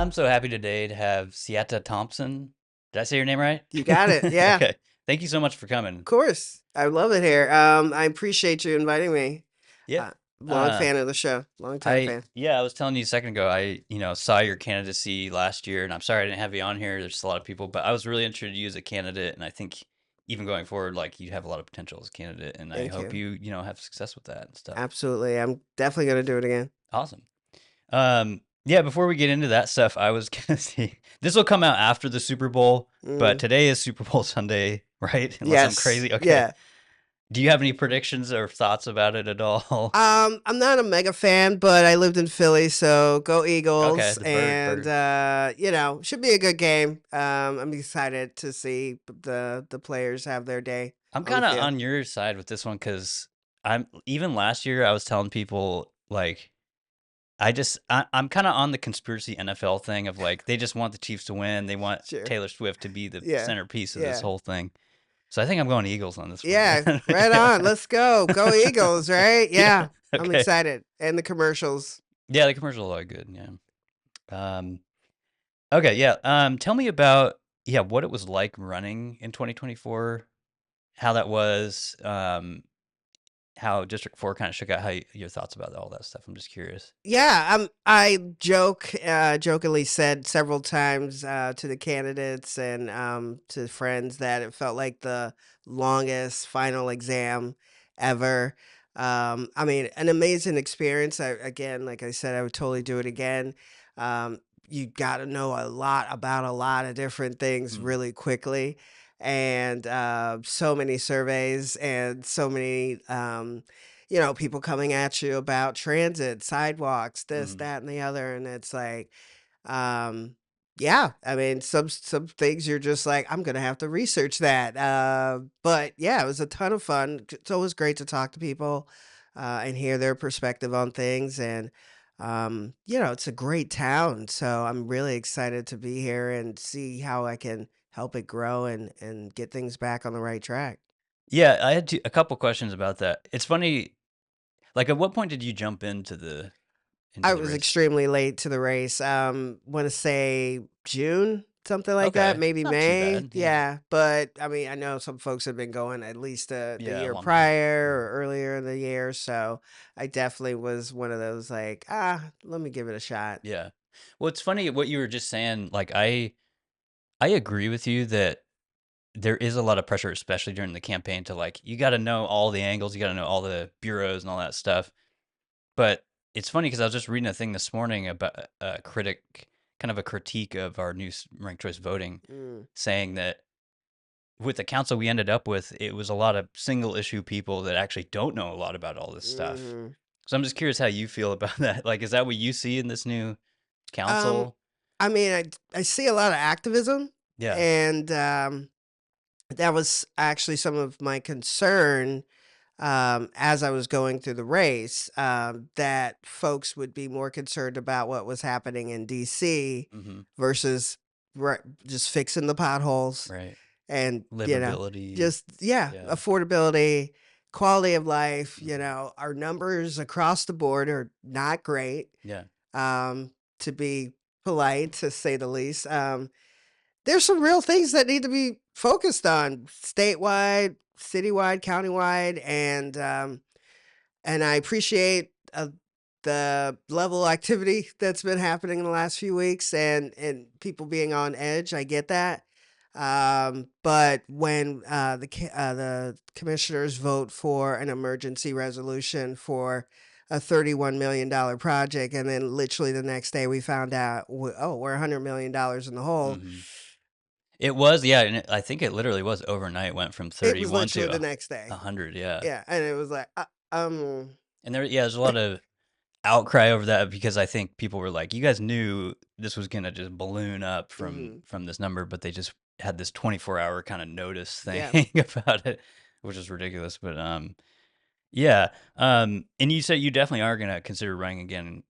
I'm so happy today to have Ciatta Thompson. Did I say your name right? You got it. Yeah, of Okay. Thank you so much for coming. course. I love it here. I appreciate you inviting me. Yeah. Long Uh, fan of the show. Long time fan. I was telling you a second ago, saw your candidacy last year, and I'm sorry I didn't have you on here. There's just a lot of people, but I was really interested in you as a candidate, and I think even going forward, like you have a lot of potential as a candidate, and I Thank hope you. you have success with that and stuff. Absolutely. I'm definitely gonna do it again. Awesome. Yeah, before we get into that stuff, I was gonna see this will come out after the Super Bowl, but Mm. today is Super Bowl Sunday, right? Unless I'm Yes. crazy. Okay. Yeah. Do you have any predictions or thoughts about it at all? I'm not a mega fan, but I lived in Philly, so go Okay, Eagles, the and bird. should be a good game. I'm excited to see the players have their day I'm on the kind of field. on your side with this one because I'm even last year I was telling people like I'm kind of on the conspiracy NFL thing of like they just want the Chiefs to win. They want Sure. Taylor Swift to be the Yeah. centerpiece of this Yeah. whole thing. So I think I'm going Eagles on this one. Yeah, right Yeah. on. Let's go. Go Eagles, right? Yeah. Yeah. I'm Okay. excited. And the commercials. Yeah, the commercials are good. Yeah. Um, okay. Yeah. Tell me about what it was like running in 2024, how that was, how District 4 kind of shook out, your thoughts about all that stuff. I'm just curious. Yeah, I jokingly said several times to the candidates and to friends that it felt like the longest final exam ever. I mean, an amazing experience. Again, like I said, I would totally do it again. Um, you got to know a lot about a lot of different things Mm, really quickly, and so many surveys and so many. People coming at you about transit, sidewalks, this, mm. that, and the other, and it's like, um, yeah, I mean, some things you're just like, I'm gonna have to research that. But yeah, it was a ton of fun. It's always great to talk to people and hear their perspective on things, and it's a great town, so I'm really excited to be here and see how I can help it grow and get things back on the right track. Yeah, I had a couple questions about that. It's funny, like at what point did you jump into I the was race? extremely late to the race. Want to say June, something like that, Okay, maybe not too May. bad. Yeah, Yeah, but I mean, I know some folks have been going at least the yeah, a year long time. prior Mhm. or earlier in the year. So I definitely was one of those like, let me give it a shot. Yeah. Well, it's funny what you were just saying. Like I agree with you that there is a lot of pressure, especially during the campaign, to like you got to know all the angles, you got to know all the bureaus and all that stuff. But it's funny because I was just reading a thing this morning about kind of a critique of our new ranked choice voting, Mm, saying that with the council we ended up with, it was a lot of single issue people that actually don't know a lot about all this stuff. hmm So I'm just curious how you feel about that. Like, is that what you see in this new Um, council? I mean, I see a lot of activism, Yeah. and that was actually some of my concern as I was going through the race, that folks would be more concerned about what was happening in DC Mm-hmm. versus just fixing the potholes Right. and, Livability. just, yeah, Yeah. affordability, quality of life. Mm-hmm. Our numbers across the board are not great, Yeah. to be polite, to say the least. There's some real things that need to be focused on statewide, citywide, countywide, and I appreciate the level of activity that's been happening in the last few weeks and people being on edge. I get that. But when the commissioners vote for an emergency resolution for a $31 million project, and then literally the next day we found out, oh, we're $100 million in the hole. Mm-hmm. It was, yeah, and I think it literally was overnight. Went from It was 31 literally to the next a day. 100. Yeah, Yeah, and it was like, and there's a lot of outcry over that because I think people were like, you guys knew this was gonna just balloon up from mhm, this number, but they just had this 24-hour kind of notice thing yeah. about it, which is ridiculous. But yeah, and you said you definitely are gonna consider running again,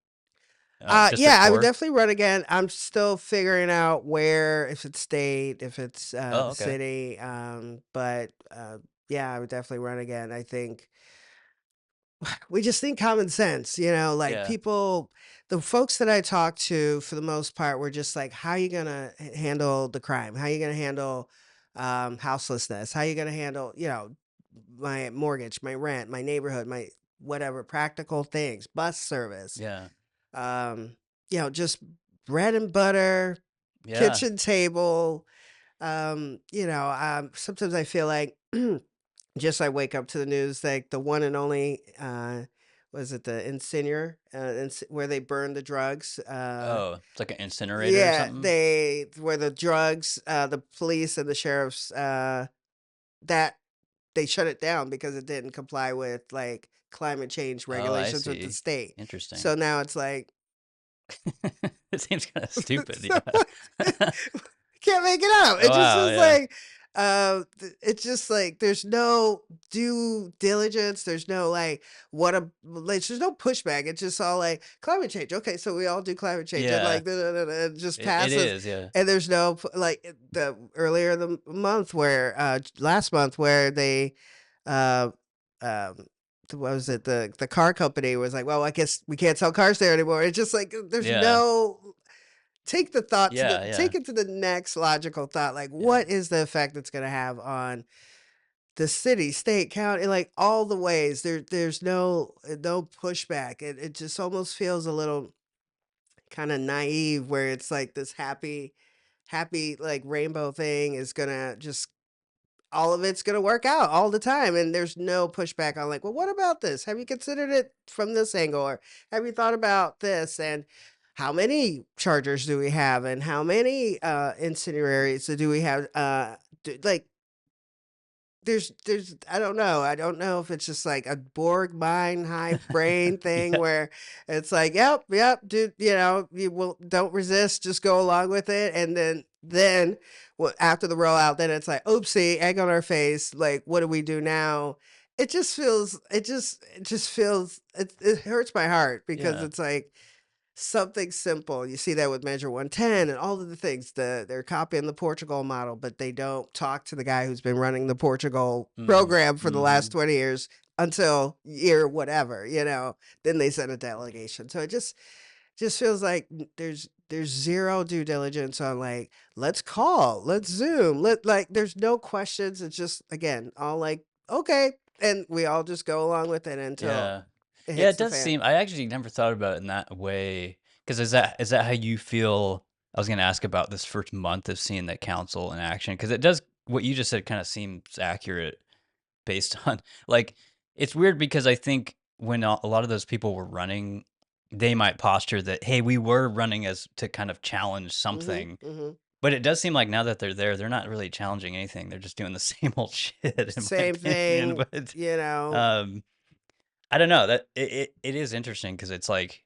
Yeah, District I would 4. definitely run again. I'm still figuring out where, if it's state, if it's Oh, the okay. city. But yeah, I would definitely run again. I think we just need common sense, like Yeah. people, the folks that I talked to for the most part were just like, how are you going to handle the crime? How are you going to handle houselessness? How are you going to handle, my mortgage, my rent, my neighborhood, my whatever practical things, bus service, Yeah. um, just bread and butter, Yeah. kitchen table. Sometimes I feel like just I wake up to the news, like the one and only, was it the incinerator, where they burn the drugs? Oh, it's like an incinerator or Yeah, something? where the drugs, the police and the sheriffs, that they shut it down because it didn't comply with like climate change Oh, I regulations with the see. state. So Interesting. now it's like, It seems kinda stupid, so yeah. can't make it out. Oh, It just wow, is yeah. like, it's just like there's no due diligence. There's no like like there's no pushback. It's just all like climate change. Okay, so we all do climate change and Yeah. like it just It passes. is, yeah. And there's no the earlier the month where last month where they uh um what was it, the car company was like, well, I guess we can't sell cars there anymore. It's just like there's Yeah. no Yeah, yeah. take it to the next logical thought, like, Yeah. what is the effect it's gonna have on the city, state, county, like, all the ways. There's no pushback. It just almost feels a little kinda naive where it's like this happy, like, rainbow thing is gonna just all of it's gonna work out all the time, and there's no pushback on like, "Well, what about this? Have you considered it from this angle?" Or, "Have you thought about this?" And, "How many chargers do we have? And how many, incinerators do we have?" Like, there's I don't know if it's just like a Borg mind, hive brain thing Yeah. where it's like, "Yep, yep, dude, you will don't resist, just go along with it." And then well, after the rollout, then it's like, "Oopsie, egg on our face, like, what do we do now?" It just feels it hurts my heart because Yeah. it's like something simple. You see that with Measure 110 and all of the things. They're copying the Portugal model, but they don't talk to the guy who's been running the Portugal Mhm. program for the last Mhm. 20 years until year whatever. Then they send a delegation. So it just feels like there's zero due diligence on like, let's call, let's Zoom, there's no questions. It's just again, all like, okay. And we all just go along with it until Yeah. it Yeah, hits it the does fan. seem I actually never thought about it in that way. Because is that how you feel I was gonna ask about this first month of seeing that council in action? Because it does what you just said kinda seems accurate based on like, it's weird because I think when a lot of those people were running, they might posture that, "Hey, we were running as to kind of challenge Hmm. something." Hmm. But it does seem like now that they're there, they're not really challenging anything. They're just doing the same old shit in my Same opinion, thing, but, you know. um I don't know, that it is interesting because it's like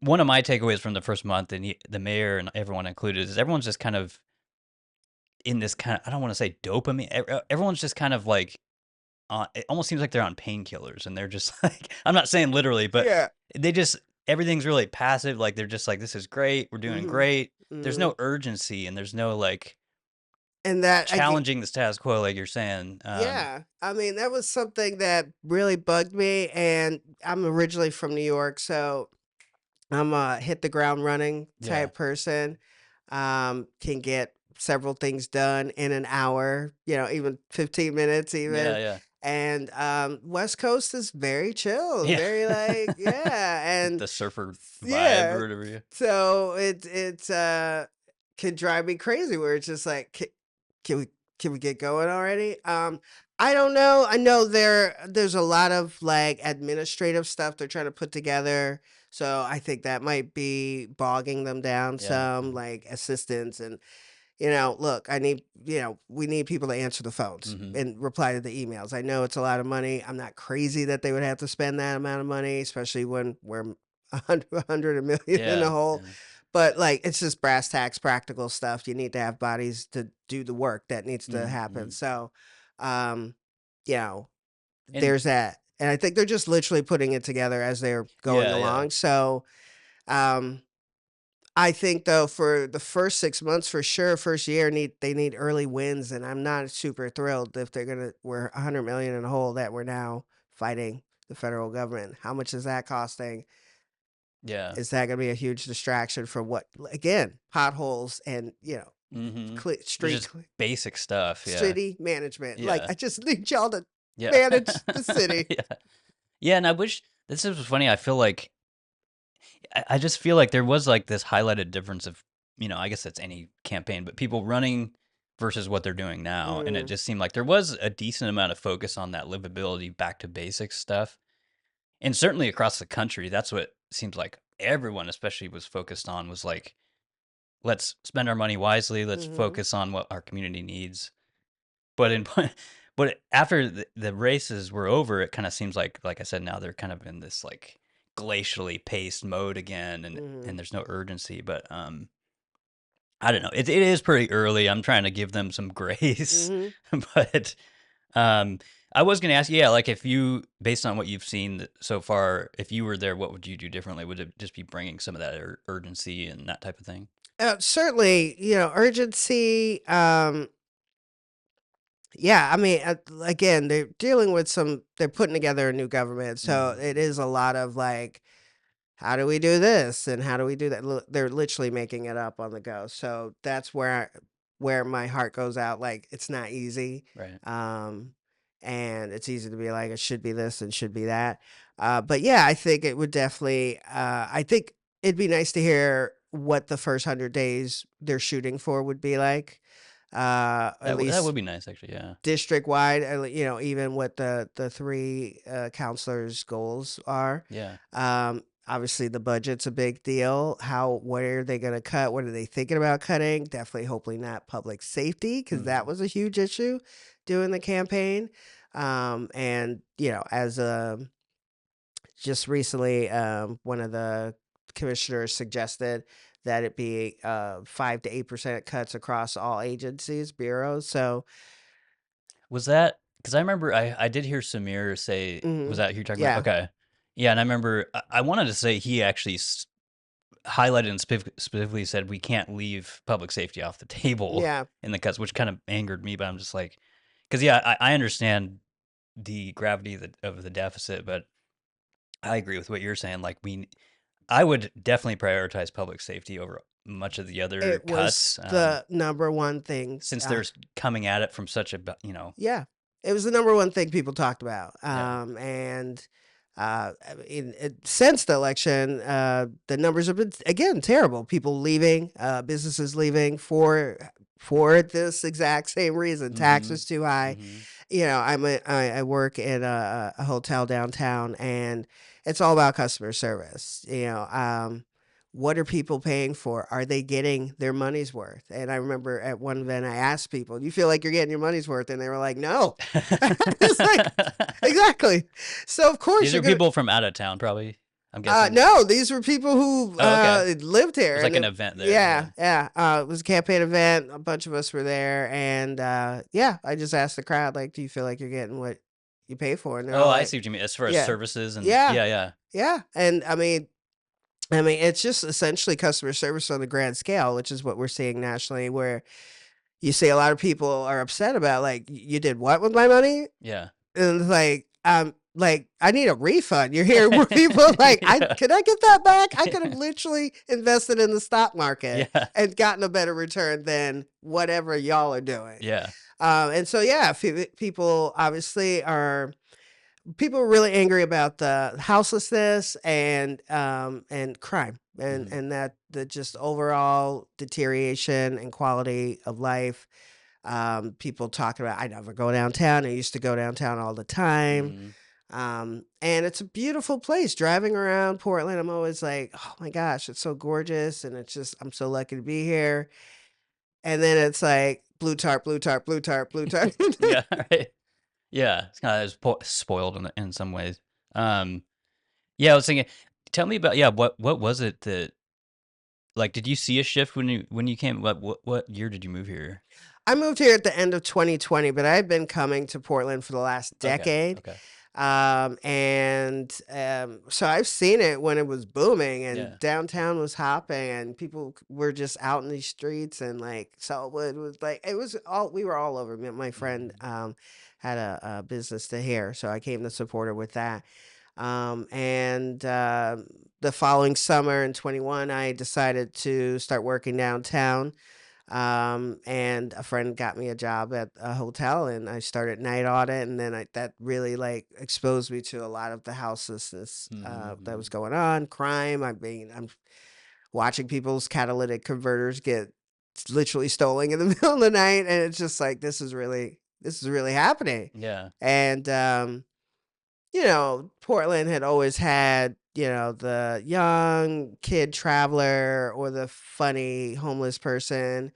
one of my takeaways from the first month and the mayor and everyone included is everyone's just kind of in this kind of I don't want to say dopamine. Everyone's just kind of like it almost seems like they're on painkillers and they're just like I'm not saying literally, but Yeah. they just everything's really passive. Like they're just like this is great, we're doing Mhm. great. There's Mhm. no urgency and there's no like And that I get challenging the status quo, like you're saying. yeah. I mean, that was something that really bugged me, and I'm originally from New York, so I'm a hit the ground running Yeah, type person. Can get several things done in an hour, even 15 minutes yeah, even. yeah, And West Coast is very chill, yeah. very like, yeah. And The surfer vibe or yeah. whatever. Yeah. So it can drive me crazy where it's just like, can we can we get going already? I don't know. I know there's a lot of like administrative stuff they're trying to put together. So I think that might be bogging them down Yeah. some, like assistants and look, we need people to answer the phones Mhm. and reply to the emails. I know it's a lot of money. I'm not crazy that they would have to spend that amount of money, especially when we're a hundred, a million in the Yeah, hole. yeah. But like, it's just brass tacks, practical stuff. You need to have bodies to do the work that needs to Mhm, happen. mhm. So, um, you know, And there's that. And I think they're just literally putting it together as they're going yeah, yeah. along. So, um, I think though for the first 6 months for sure, first year they need early wins, and I'm not super thrilled if we're 100,000,000 in a hole that we're now fighting. the federal government. How much is that costing? Yeah. Is that going to be a huge distraction from what, again, potholes and, Mhm. It's street, just basic stuff, yeah. city management? Like, Yeah. I just need y'all to Yeah. manage the city. Yeah. Yeah, and I wish this is funny, I feel like I just feel like there was, like, this highlighted difference of, I guess that's any campaign, but people running versus what they're doing now, and it Mm, just seemed like there was a decent amount of focus on that livability, back to basics stuff, and certainly across the country, that's what seems like everyone especially was focused on was like, "Let's spend our money wisely, let's hmm focus on what our community needs." But in but after the races were over, it kinda seems like I said, now they're kind of in this, like, glacially paced mode again, and hmm there's no urgency, but, I don't know. It is pretty early, I'm trying to give them some grace, hmm but, um, I was gonna ask you, yeah, like, if you based on what you've seen so far, if you were there, what would you do differently? Would it just be bringing some of that urgency and that type of thing? Certainly, urgency. Yeah, I mean, again, they're putting together a new government. So Mhm. it is a lot of like, how do we do this? And how do we do that? They're literally making it up on the go. So that's where my heart goes out. Like, it's not easy. Right. Um, and it's easy to be like, it should be this and should be that. But yeah, I think it would definitely, I think it'd be nice to hear what the first 100 days they're shooting for would be like. At That least would be nice, actually, yeah. district wide, even what the three counselors' goals are. Yeah. Obviously, the budget's a big deal. What are they going to cut? What are they thinking about cutting? Definitely, hopefully not public safety because that Mhm. was a huge issue during the campaign. And as just recently, one of the commissioners suggested that it be 5 to 8% cuts across all agencies, bureaus. So, Was that because I remember I did hear Samir say was mhm, that who you're talking about? yeah. Okay. Yeah, and I remember I wanted to say he actually highlighted and specifically said we can't leave public safety off the table Yeah, in the cuts, which kind of angered me, but I'm just like, because yeah, I understand the gravity of the deficit, but I agree with what you're saying. Like I would definitely prioritize public safety over much of the other it was cuts, the number one thing. since there's coming at it from such a, Yeah, it was the number one thing people talked about. yeah. And since the election, the numbers have been again terrible. People leaving, businesses leaving for this exact same reason. Mhm. Taxes too high. Mhm. I work in a hotel downtown, and it's all about customer service. What are people paying for? Are they getting their money's worth? And I remember at one event, I asked people, "You feel like you're getting your money's worth?" And they were like, "No." It's like, exactly. So of course These you're are gonna. people from out of town, probably, I'm guessing? No, these were people who Oh, okay. It lived here, was and like an event there, yeah, yeah. yeah. It was a campaign event. A bunch of us were there, and yeah, I just asked the crowd, like, "Do you feel like you're getting what you pay for?" And they're Oh, all I like, see what you mean, as far as "Yeah, services and yeah, yeah, yeah. yeah." And I mean, it's just essentially customer service on a grand scale, which is what we're seeing nationally, where you see a lot of people are upset about, like, "You did what with my money?" Yeah. And it's like, "I need a refund." You're hearing more people like, Yeah. Can I get that back? I could have literally invested in the stock market Yeah. and gotten a better return than whatever y'all are doing." Yeah. And so, yeah, people obviously are people are really angry about the houselessness and crime Mhm. and that the just overall deterioration and quality of life. People talking about, I never go downtown. I used to go downtown all the time. Mhm. And it's a beautiful place. Driving around Portland, I'm always like, oh my gosh, it's so gorgeous, and it's just I'm so lucky to be here. And then it's like blue tarp, blue tarp, blue tarp, blue tarp. Yeah, right. Yeah, it's kinda spoiled in some ways. Um, yeah, I was thinking tell me about yeah, what was it that like, did you see a shift when you came what year did you move here? I moved here at the end of 2020, but I've been coming to Portland for the last Okay, decade. okay. So I've seen it when it was booming and Yeah. downtown was hopping and people were just out in these streets and like Saltwood was like, it was all, we were all over. My friend Mhm. had a business to here, so I came to support her with that. And the following summer in 21, I decided to start working downtown. And a friend got me a job at a hotel, and I started night audit, and then that really like exposed me to a lot of the houselessness Mhm, that was mhm. going on, crime. I mean, I'm watching people's catalytic converters get literally stolen in the middle of the night, and it's just like this is really happening. Yeah. And Portland had always had, the young kid traveler or the funny homeless person.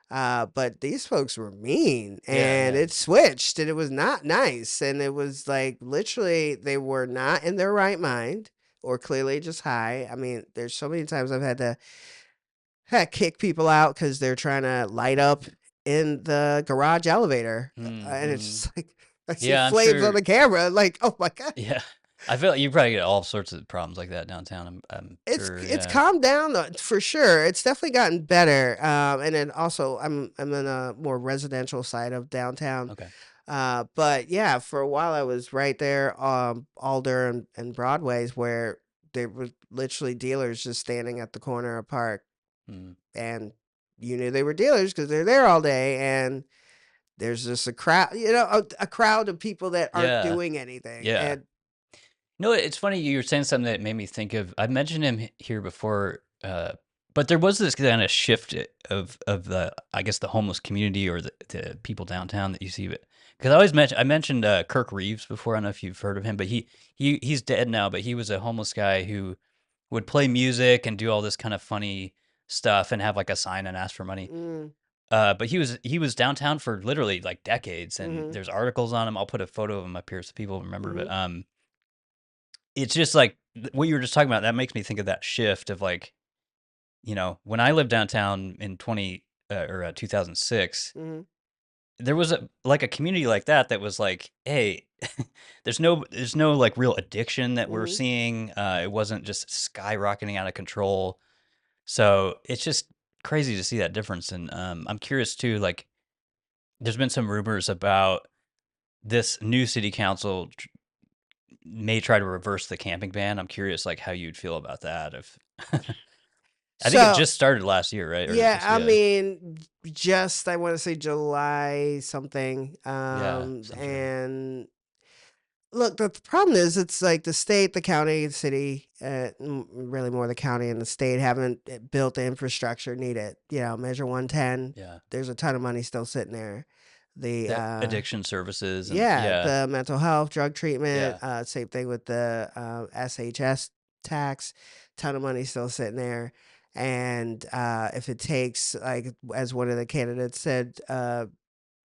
But these folks were mean, Yeah, and yeah. it switched, and it was not nice. And it was like literally they were not in their right mind or clearly just high. I mean, there's so many times I've had to kick people out because they're trying to light up in the garage elevator. And it's Mhm. just like I see Yeah, I'm flames on sure. the camera, like, oh my God. Yeah. I feel like you probably get all sorts of problems like that downtown, I'm It's sure, it's yeah. calmed down though, for sure. It's definitely gotten better. And then also I'm in a more residential side of downtown. Okay. But yeah, for a while I was right there, Alder and Broadways, where there were literally dealers just standing at the corner of Park, Mm. and you knew they were dealers because they're there all day, and there's just a crowd, a crowd of people that aren't Yeah, doing anything, yeah. and No, it's funny you were saying something that made me think of I mentioned him here before, but there was this kinda shift of the I guess, the homeless community or the people downtown that you see, because I mentioned, Kirk Reeves before, I don't know if you've heard of him, but he's dead now, but he was a homeless guy who would play music and do all this kind of funny stuff and have, like, a sign and ask for money. mm, But he was downtown for literally, like, decades, and mhm, there's articles on him. I'll put a photo of him up here so people remember, but, mhm, it's just like what you were just talking about, that makes me think of that shift of, like, when I lived downtown in 2006, mhm, there was a community like that that was like, "Hey, there's no, like, real addiction that we're mhm. seeing." It wasn't just skyrocketing out of control. So, it's just crazy to see that difference, and, I'm curious too, like, there's been some rumors about this new city council may try to reverse the camping ban. I'm curious, like, how you'd feel about that if I think it So just started last year, right? Or yeah, this I yeah. mean, just I want to say July something. Yeah, sounds right. And look, the problem is it's like the state, the county, the city, really more the county and the state haven't built the infrastructure needed. Measure 110. Yeah. There's a ton of money still sitting there. The That addiction services and Yeah, yeah, the mental health, drug treatment, yeah, same thing with the SHS tax, ton of money still sitting there. And if it takes, like, as one of the candidates said,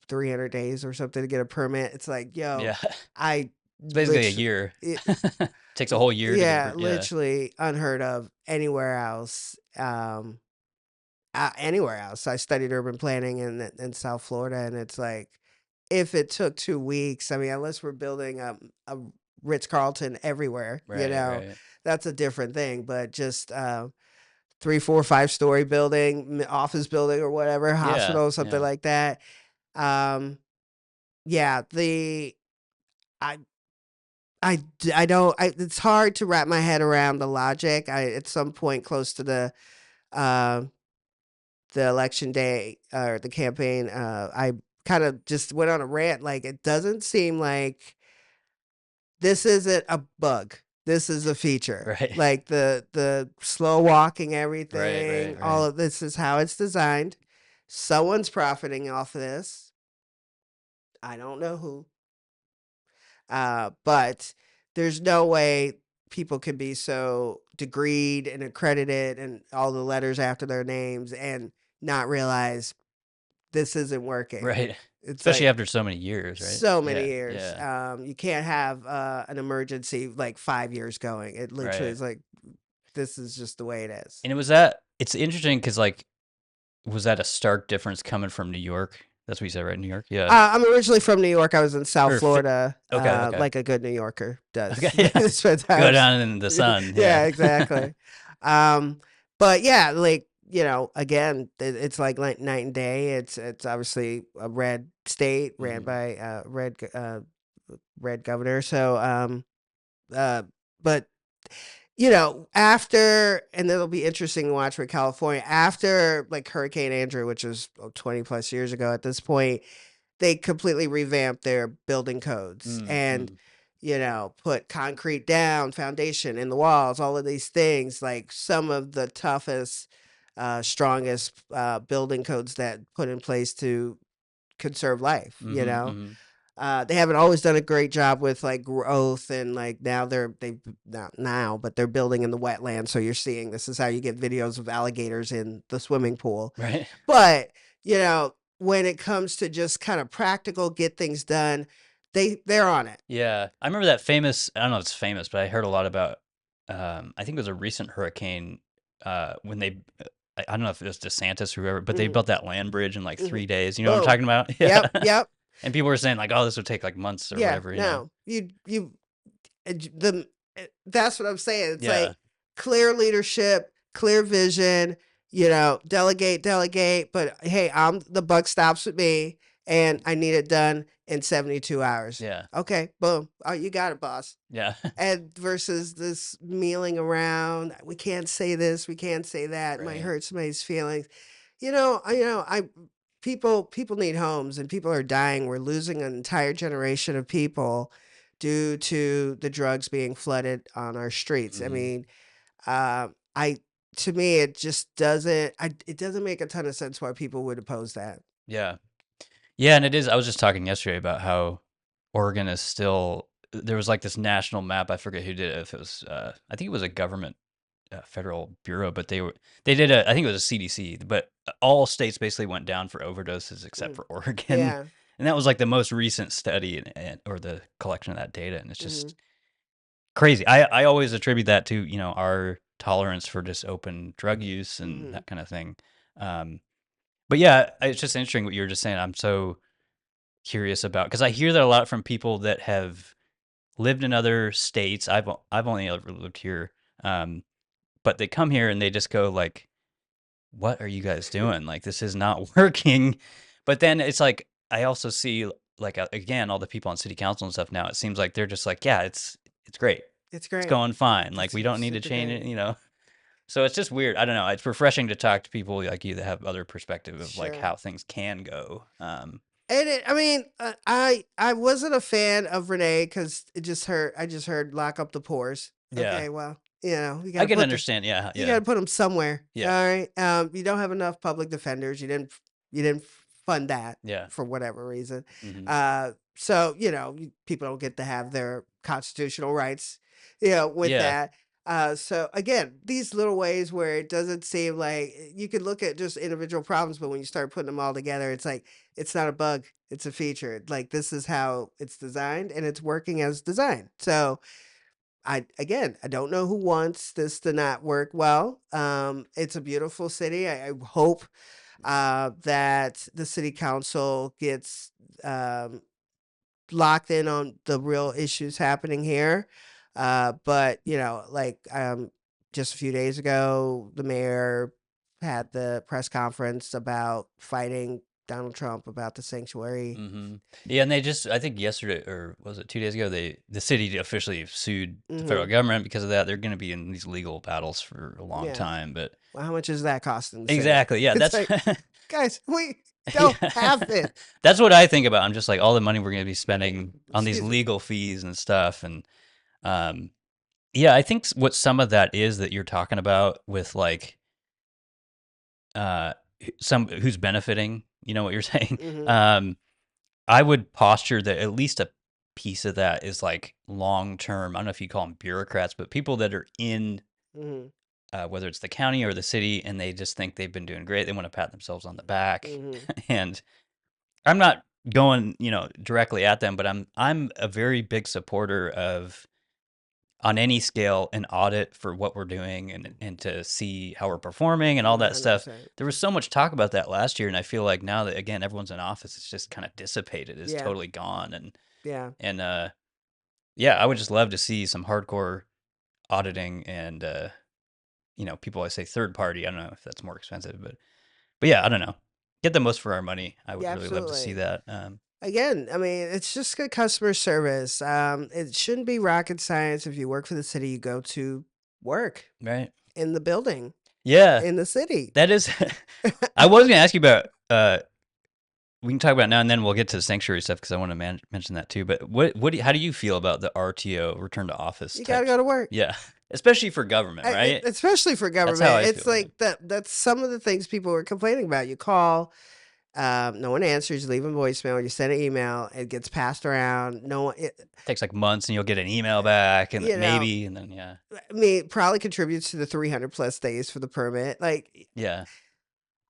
300 days or something to get a permit, it's like, yo, yeah. I It's basically a literally, year. Takes a whole year to get a yeah, per yeah, literally unheard of anywhere else. Anywhere else. I studied urban planning in South Florida, and it's like, if it took 2 weeks, I mean, unless we're building a Ritz Carlton everywhere, right, right. that's a different thing. But just 3, 4, 5 story building, office building, or whatever, Yeah, hospital, something yeah, like that. Um, yeah, the I. I don't. It's hard to wrap my head around the logic. At some point close to uh, the election day or the campaign, I kind of just went on a rant. Like, it doesn't seem like this isn't a bug. This is a feature. right, Like the slow walking right, everything, right, all right. of this is how it's designed. Someone's profiting off of this. I don't know who. But there's no way people can be so degreed and accredited and all the letters after their names and not realize this isn't working. Right. It's Especially like after so many years, right? so many Yeah, years. yeah, You can't have an emergency like 5 years going. It literally right. is like this is just the way it is. And it was that it's interesting because like, was that a stark difference coming from New York? That's what you said, right? New York? Yeah. I'm originally from New York. I was in South Or fi Florida, okay, okay. like a good New Yorker Okay, does. yeah. Spend Go times. down in the sun, Yeah, yeah. exactly. But yeah, like, again, it's like night and day. It's obviously a red state ran Mhm. by red governor. So But you know, after, and it'll be interesting to watch with California after like Hurricane Andrew, which was 20 plus years ago at this point, they completely revamped their building codes and, Mm-hmm. you know, put concrete down, foundation in the walls, all of these things, like some of the toughest, strongest building codes that put in place to conserve life, you Mm-hmm. know? Mm-hmm. They haven't always done a great job with like growth and like now they've not now, but they're building in the wetlands. So you're seeing this is how you get videos of alligators in the swimming pool. Right. But, you know, when it comes to just kind of practical, get things done, they're on it. Yeah, I remember that famous. I don't know if it's famous, but I heard a lot about. I think it was a recent hurricane. When they, I don't know if it was DeSantis or whoever, but they Hmm. built that land bridge in like Hmm. 3 days. You know what I'm Boom. talking about? Yep. Yeah. Yep. And people were saying like, "Oh, this would take like months or Yeah. whatever." You know? No, you the that's what I'm saying. It's Yeah. like clear leadership, clear vision, you know, delegate, delegate, but hey, I'm the buck stops with me and I need it done in 72 hours. Yeah. Okay, boom. Oh, you got it, boss. Yeah. And versus this mealing around, we can't say this, we can't say that, it might Right. hurt somebody's feelings. I people need homes and people are dying. We're losing an entire generation of people due to the drugs being flooded on our streets. I Hmm. mean, I to me it just doesn't it doesn't make a ton of sense why people would oppose that. Yeah. Yeah, and it is. I was just talking yesterday about how Oregon is still. There was like this national map. I forget who did it. If it was, I think it was a government federal bureau, but they did a I think it was a CDC, but all states basically went down for overdoses except Mm. for Oregon, Yeah. and that was like the most recent study or the collection of that data, and it's Hmm. just crazy. I always attribute that to our tolerance for just open drug use and Hmm. that kind of thing. Um, but yeah, it's just interesting what you were just saying. I'm so curious about because I hear that a lot from people that have lived in other states. I've only ever lived here. Um, but they come here and they just go like, "What are you guys doing? Like, this is not working." But then it's like I also see like again all the people on city council and stuff now. It seems like they're just like, "Yeah, it's great. It's It's great. going fine. Like It's we don't need to super change great. it." So it's just weird. I don't know. It's refreshing to talk to people like you that have other perspective of like Sure. how things can go. And I mean, I wasn't a fan of Renee because it just hurt. I just heard lock up the pores. Yeah, Okay, well, you know, I can understand. Yeah, you yeah, got to put them somewhere. All yeah, right. You don't have enough public defenders. You didn't fund that yeah. for whatever reason. Hmm. So you know, people don't get to have their constitutional rights. You know, with Yeah, that. So again, these little ways where it doesn't seem like you could look at just individual problems, but when you start putting them all together, it's like it's not a bug, it's a feature. Like this is how it's designed and it's working as designed. So I don't know who wants this to not work well. It's a beautiful city. I hope that the city council gets um, locked in on the real issues happening here. But you know, like just a few days ago, the mayor had the press conference about fighting Donald Trump about the sanctuary. hmm yeah. And they just, I think yesterday or was it 2 days ago, the city officially sued the federal Hmm. government because of that. They're going to be in these legal battles for a long Yeah. time. But Well, how much is that costing the city? exactly, yeah, It's that's like, guys, we don't have yeah, it. that's what I think about. I'm just like all the money we're going to be spending on these Excuse me. legal fees and stuff, and um, yeah, I think what some of that is that you're talking about with like uh, some who's benefiting. You know what you're saying? Hmm. Um, I would posture that at least a piece of that is like long term. I don't know if you call them bureaucrats, but people that are in Hmm. whether it's the county or the city, and they just think they've been doing great. They want to pat themselves on the back, Hmm. and I'm not going, directly at them, but I'm a very big supporter of on any scale an audit for what we're doing and to see how we're performing and all that stuff. 100%. There was so much talk about that last year, and I feel like now that again everyone's in office, it's just kind of dissipated, it's Yeah. totally gone, Yeah. and yeah, I would just love to see some hardcore auditing and people always say third party. I don't know if that's more expensive, but yeah, I don't know. Get the most for our money. I would Yeah, really love to see absolutely. that. Again, I mean, it's just good customer service. It shouldn't be rocket science. If you work for the city, you go to work Right. in the building Yeah. in the city. That is I was gonna ask you about we can talk about it now and then we'll get to the sanctuary stuff because I want to mention that too. But how do you feel about the RTO, return to office You gotta types? go to work. Yeah, especially for government, right? Especially for That's how government. I It's feel. Yeah, like that's some of the things people were complaining about. You call, no one answers, you leave a voicemail, you send an email, it gets passed around. No one, takes like months, and you'll get an email back, and you know, maybe, and then yeah, I mean, it probably contributes to the 300 plus days for the permit. Like, yeah,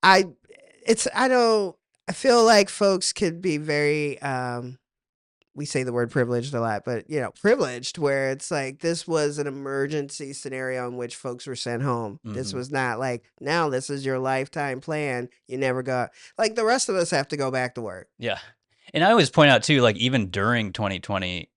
I, I don't, I feel like folks could be very, we say the word privileged a lot, but privileged where it's like this was an emergency scenario in which folks were sent home. This hmm was not like now this is your lifetime plan. You never got like the rest of us have to go back to work. yeah. And I always point out too, like even during 2020,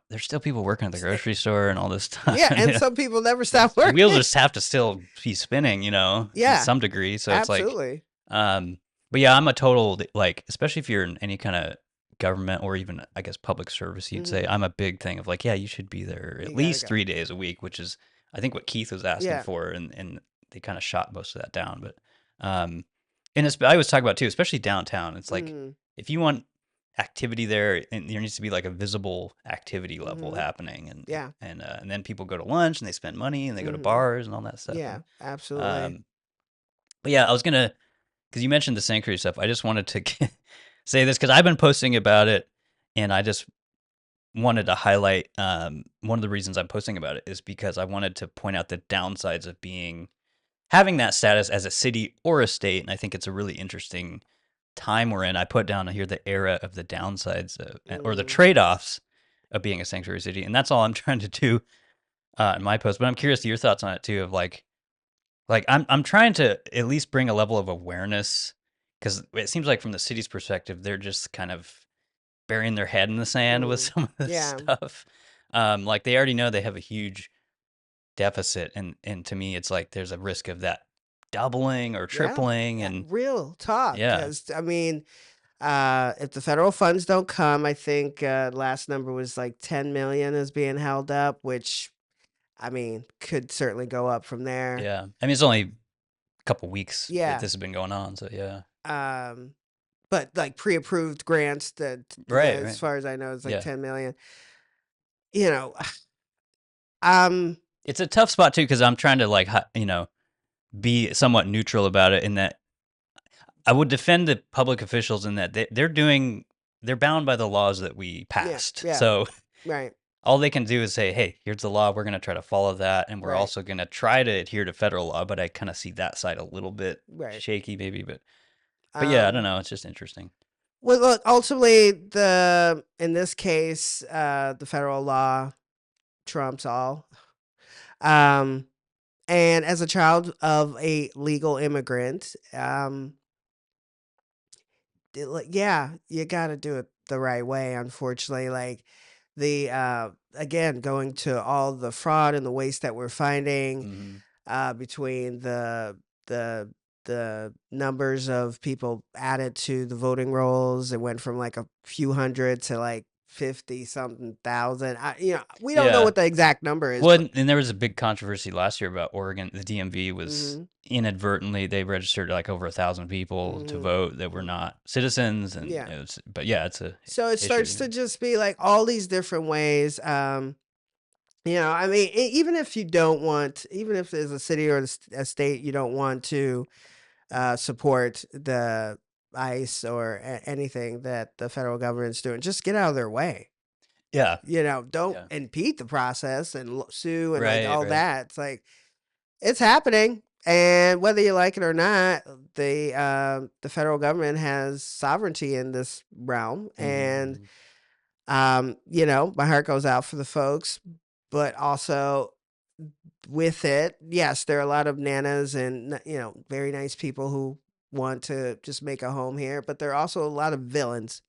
there's still people working at the grocery store and all this stuff. Yeah, And, and some people never stop the wheels working. just have to still be spinning, in Yeah, some degree. So it's like, absolutely. um, but yeah, I'm a total like, especially if you're in any kind of government or even I guess public service, you'd say Hmm. I'm a big thing of like, yeah, you should be there at You gotta least go. 3 days a week, which is I think what Keith was asking Yeah. for, and they kind of shot most of that down. But um, and I always talk about too, especially downtown. It's like Hmm. if you want activity there, and there needs to be like a visible activity level Hmm. happening, and Yeah. and then people go to lunch and they spend money and they go to Hmm. bars and all that stuff. Yeah. And Absolutely. um, but yeah, I was gonna because you mentioned the sanctuary stuff. I just wanted to say this because I've been posting about it, and I just wanted to highlight one of the reasons I'm posting about it is because I wanted to point out the downsides of having that status as a city or a state, and I think it's a really interesting time we're in. I put down here the era of the downsides or the Mm. trade-offs of being a sanctuary city, and that's all I'm trying to do in my post. But I'm curious to your thoughts on it too. Of like I'm trying to at least bring a level of awareness because it seems like from the city's perspective, they're just kind of burying their head in the sand with Mm. some of this Yeah. stuff. Like they already know they have a huge deficit, and to me, it's like there's a risk of that doubling or Yeah. tripling, and Real talk. yeah, Because I mean, if the federal funds don't come, I think last number was like 10 million is being held up, which I mean could certainly go up from there. yeah. I mean, it's only a couple weeks that Yeah. this has been going on, so yeah. Um, but like pre-approved grants Right, as right, far as I know, is like yeah. 10 million. You know, um, It's a tough spot too because I'm trying to like be somewhat neutral about it in that I would defend the public officials in that they're bound by the laws that we yeah, passed. yeah, So right, all they can do is say, "Hey, here's the law. We're going to try to follow that, and we're right, also going to try to adhere to federal law." But I kind of see that side a little bit right. shaky, maybe. But yeah, I don't Um, know. It's just interesting. well, look, ultimately, in this case, the federal law trumps all. Um, and as a child of a legal immigrant, like, yeah, you got to do it the right way. Unfortunately, like the again, going to all the fraud and the waste that we're finding Hmm between the the numbers of people added to the voting rolls. It went from like a few hundred to like 50 something thousand. We don't know Yeah. what the exact number is, Well, but and there was a big controversy last year about Oregon. The DMV was hmm inadvertently they registered like over 1,000 people to hmm vote that were not citizens, and yeah. it was. But yeah, it's a So it starts issue. to just be like all these different ways. I mean, even if you don't want, even if there's a city or a state you don't want to support the ICE or anything that the federal government's doing, just get out of their way. Yeah. Don't Yeah. impede the process and sue and like Right. all Right. that. It's like it's happening, and whether you like it or not, the federal government has sovereignty in this realm, and hmm my heart goes out for the folks, but also with it, yes, there are a lot of nanas and very nice people who want to just make a home here, but there are also a lot of villains.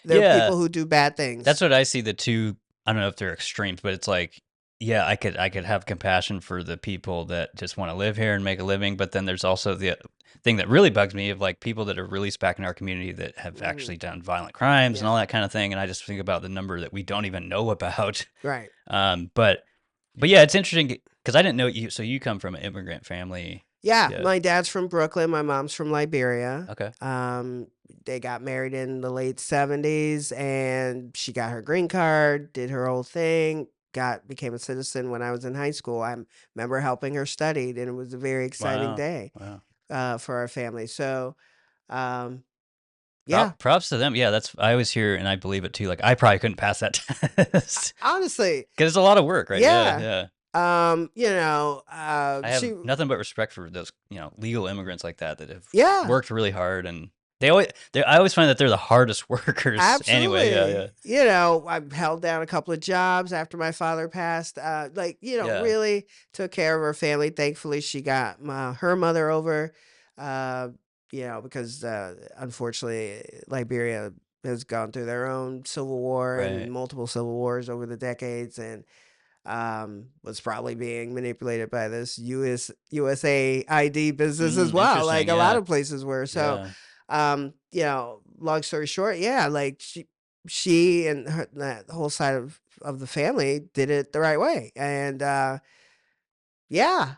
There are Yeah. people who do bad That's things. what I see. The two. I don't know if they're extremes, but it's like yeah, I could have compassion for the people that just want to live here and make a living, but then there's also the thing that really bugs me of like people that are released back in our community that have Mhm. actually done violent crimes and Yeah. all that kind of thing, and I just think about the number that we don't even know about. Right. But yeah, it's interesting because I didn't know you. So you come from an immigrant family. Yeah, Yeah. my dad's from Brooklyn, my mom's from Liberia. Okay. They got married in the late 70s and she got her green card, did her whole thing, became a citizen when I was in high school. I remember helping her study and it was a very exciting Wow. day Wow. for our family. So, um, yeah, Props to them. Yeah, that's I always hear and I believe it too. Like I probably couldn't pass that test honestly, because it's a lot of work, right? Yeah, yeah. yeah. I have She, nothing but respect for those, legal immigrants like that that have yeah. worked really hard and I always find that they're the hardest workers anyway. Yeah, yeah. Absolutely. I held down a couple of jobs after my father passed. Yeah. Really took care of her family. Thankfully, she got her mother over, uh, because unfortunately, Liberia has gone through their own civil war and Right. multiple civil wars over the decades and was probably being manipulated by this USA ID business as well, like Interesting. a lot Yeah. of places were. So, Yeah. long story short, yeah, like she and that whole side of the family did it the right way, and yeah,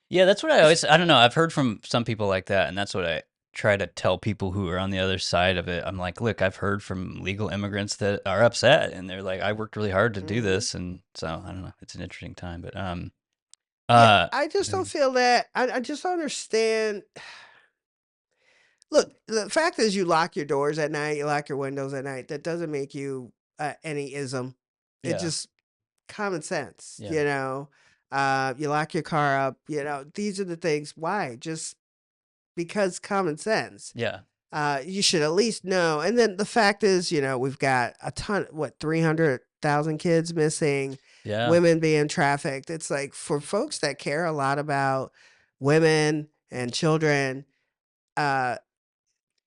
Yeah, that's what I don't know, I've heard from some people like that, and that's what I try to tell people who are on the other side of it. I'm like, "Look, I've heard from legal immigrants that are upset, and they're like, I worked really hard to do mhm. this,' and so, I don't know, it's an interesting time, but, Yeah, uh I just don't feel that. I just don't understand. Look, the fact is, you lock your doors at night, you lock your windows at night. That doesn't make you any ism. It Yeah, just common sense, yeah, you lock your car up, these are the things. Why? Just because common sense. yeah, You should at least know. And then the fact is, we've got a ton, what, 300,000 kids missing, yeah, women being trafficked. It's like for folks that care a lot about women and children, uh,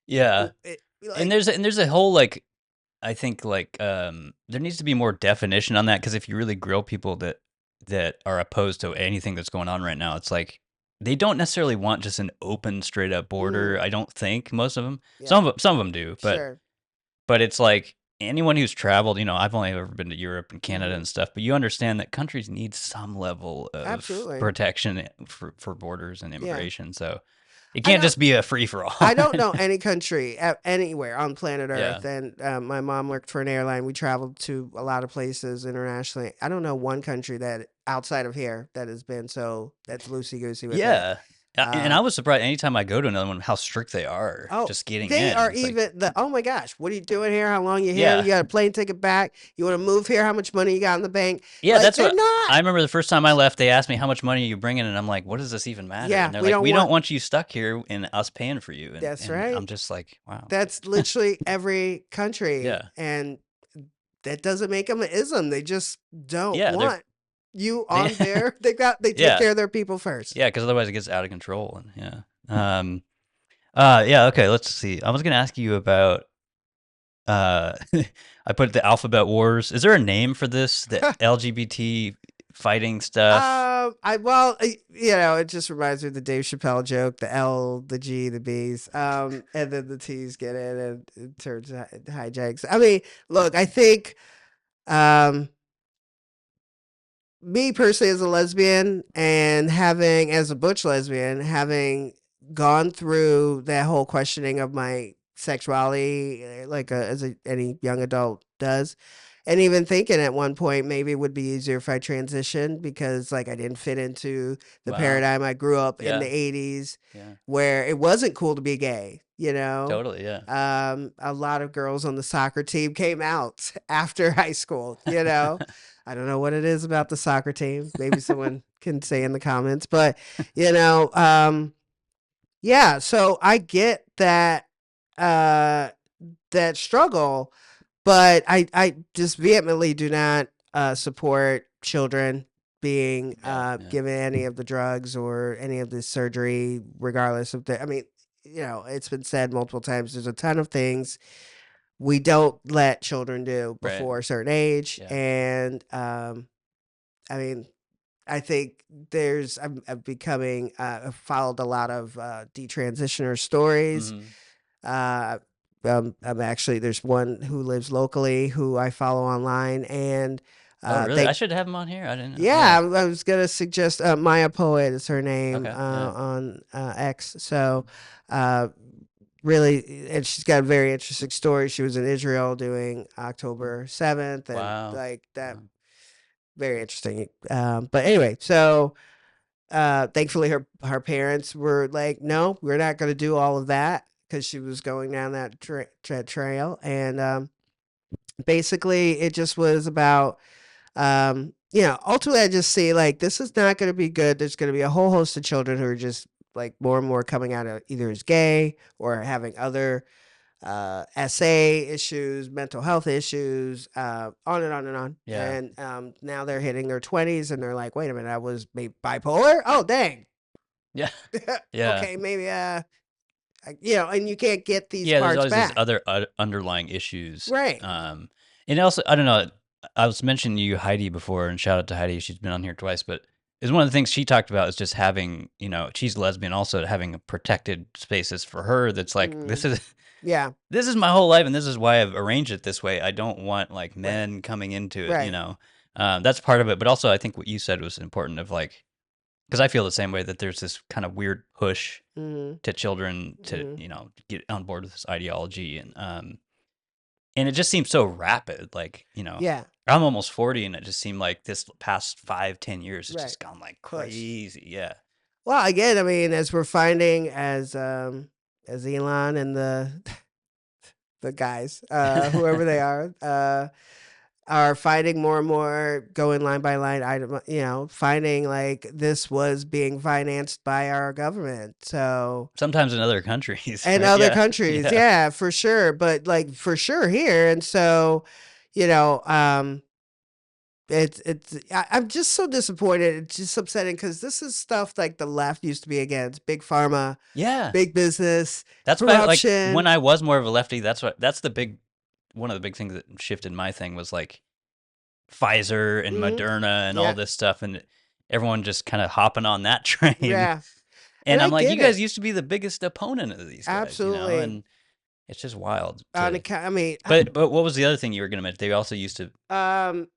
yeah, and like, there's a whole, like I think, like, there needs to be more definition on that because if you really grill people that are opposed to anything that's going on right now, it's like they don't necessarily want just an open, straight up mhm, border. I don't think most of them. yeah, Some of them do, sure. but it's like anyone who's traveled. I've only ever been to Europe and Canada Hmm. and stuff, but you understand that countries need some level of Absolutely. protection for borders and Yeah. immigration. So it I can't don't just be a free for all. I don't know any country anywhere on planet Yeah, Earth, and my mom worked for an airline. We traveled to a lot of places internationally. I don't know one country that outside of here that has been that's loosey goosey with it. yeah. And Uh, I was surprised anytime I go to another one how strict they are oh, just getting they in. are It's like, even oh my gosh, what are you doing here? How long you here? You yeah, got a plane ticket back? You want to move here? How much money you got in the bank? yeah. Like That's they're what not. I remember. The first time I left, they asked me how much money are you bringing, and I'm like, what does this even matter? Yeah, And they're we like, don't we don't want. want you stuck here and us paying for you. And That's and right. I'm just like, wow, That's literally every country, yeah, and that doesn't make them an ism. They just don't yeah. They're want you they, on there. They take yeah, care of their people first. yeah. Because otherwise it gets out of control. And yeah. Okay. Let's see. I was gonna ask you about uh, I put the alphabet wars. Is there a name for this? The LGBT fighting stuff? It just reminds me of the Dave Chappelle joke: the L, the G, the B's, and then the T's get in, and it turns hijinks. I mean, look, I think, um, me personally as a lesbian and as a butch lesbian, having gone through that whole questioning of my sexuality, like any young adult does, and even thinking at one point maybe it would be easier if I transitioned because like I didn't fit into the Wow. paradigm. I grew up in the Yeah. 80s Yeah. where it wasn't cool to be gay, Totally. Yeah. a lot of girls on the soccer team came out after high school, I don't know what it is about the soccer team. Maybe someone can say in the comments, but yeah, so I get uh that struggle, but I just vehemently do not support children being Yeah. Yeah. given any of the drugs or any of the surgery, regardless of the. I mean, it's been said multiple times. There's a ton of things we don't let children do Right. before a certain age, Yeah. and I mean, I think I'm becoming, I've followed a lot of, detransitioner stories. Mhm. Uh, I'm actually there's one who lives locally who I follow online, and, Oh, really? I they should have him on here. I didn't know. yeah, Yeah. I was gonna suggest, Maya Poet is her name, Okay. Yeah. on, X. So, uh, really, and she's got a very interesting story. She was in Israel doing October 7th, and, Wow. like, that Wow. very interesting. But anyway, so, thankfully, her parents were like, "No, we're not gonna do all of that," because she was going down that trail, and, basically, it just was about ultimately I just see like this is not going to be good. There's going to be a whole host of children who are just like more and more coming out of either as gay or having other SA issues, mental health issues, on and on and on. Yeah. And now they're hitting their 20s and they're like, wait a minute, I was maybe bipolar. Oh, dang. Yeah. Yeah. Okay, maybe, and you can't get these Yeah, there's parts always these back. other underlying issues. Right. And also, I don't know. I was mentioning you Heidi before, and shout out to Heidi. She's been on here twice, but is one of the things she talked about is just having, she's lesbian, also having a protected spaces for her. That's like this Mm, is yeah. this is my whole life, and this is why I've arranged it this way. I don't want like Right. men coming into it. Right. That's part of it. But also, I think what you said was important. Of like, because I feel the same way that there's this kind of weird push Hmm. to children to Hmm. get on board with this ideology, and it just seems so rapid. Like, Yeah. I'm almost 40, and it just seemed like this past 5-10 years has Right. just gone like Push. crazy. Yeah. Well, again, I mean, as we're finding as Elon and the guys, whoever they are finding more and more going line by line item, finding like this was being financed by our government. So Sometimes in other countries, and right? other Yeah. countries, Yeah. yeah, for sure. But like for sure here. And so, you know, um, I'm just so disappointed. It's just upsetting because this is stuff like the left used to be against big pharma, Yeah. big business, That's why, like, when corruption. I was more of a lefty, that's one of the big things that shifted my thing was like Pfizer and Mhm. Moderna and all Yeah, this stuff, and everyone just kind of hopping on that train. yeah, and And I I'm like, you get guys it. used to be the biggest opponent of these guys, Absolutely. and it's just wild On to. account, I mean, But what was the other thing you were gonna mention? They also used to.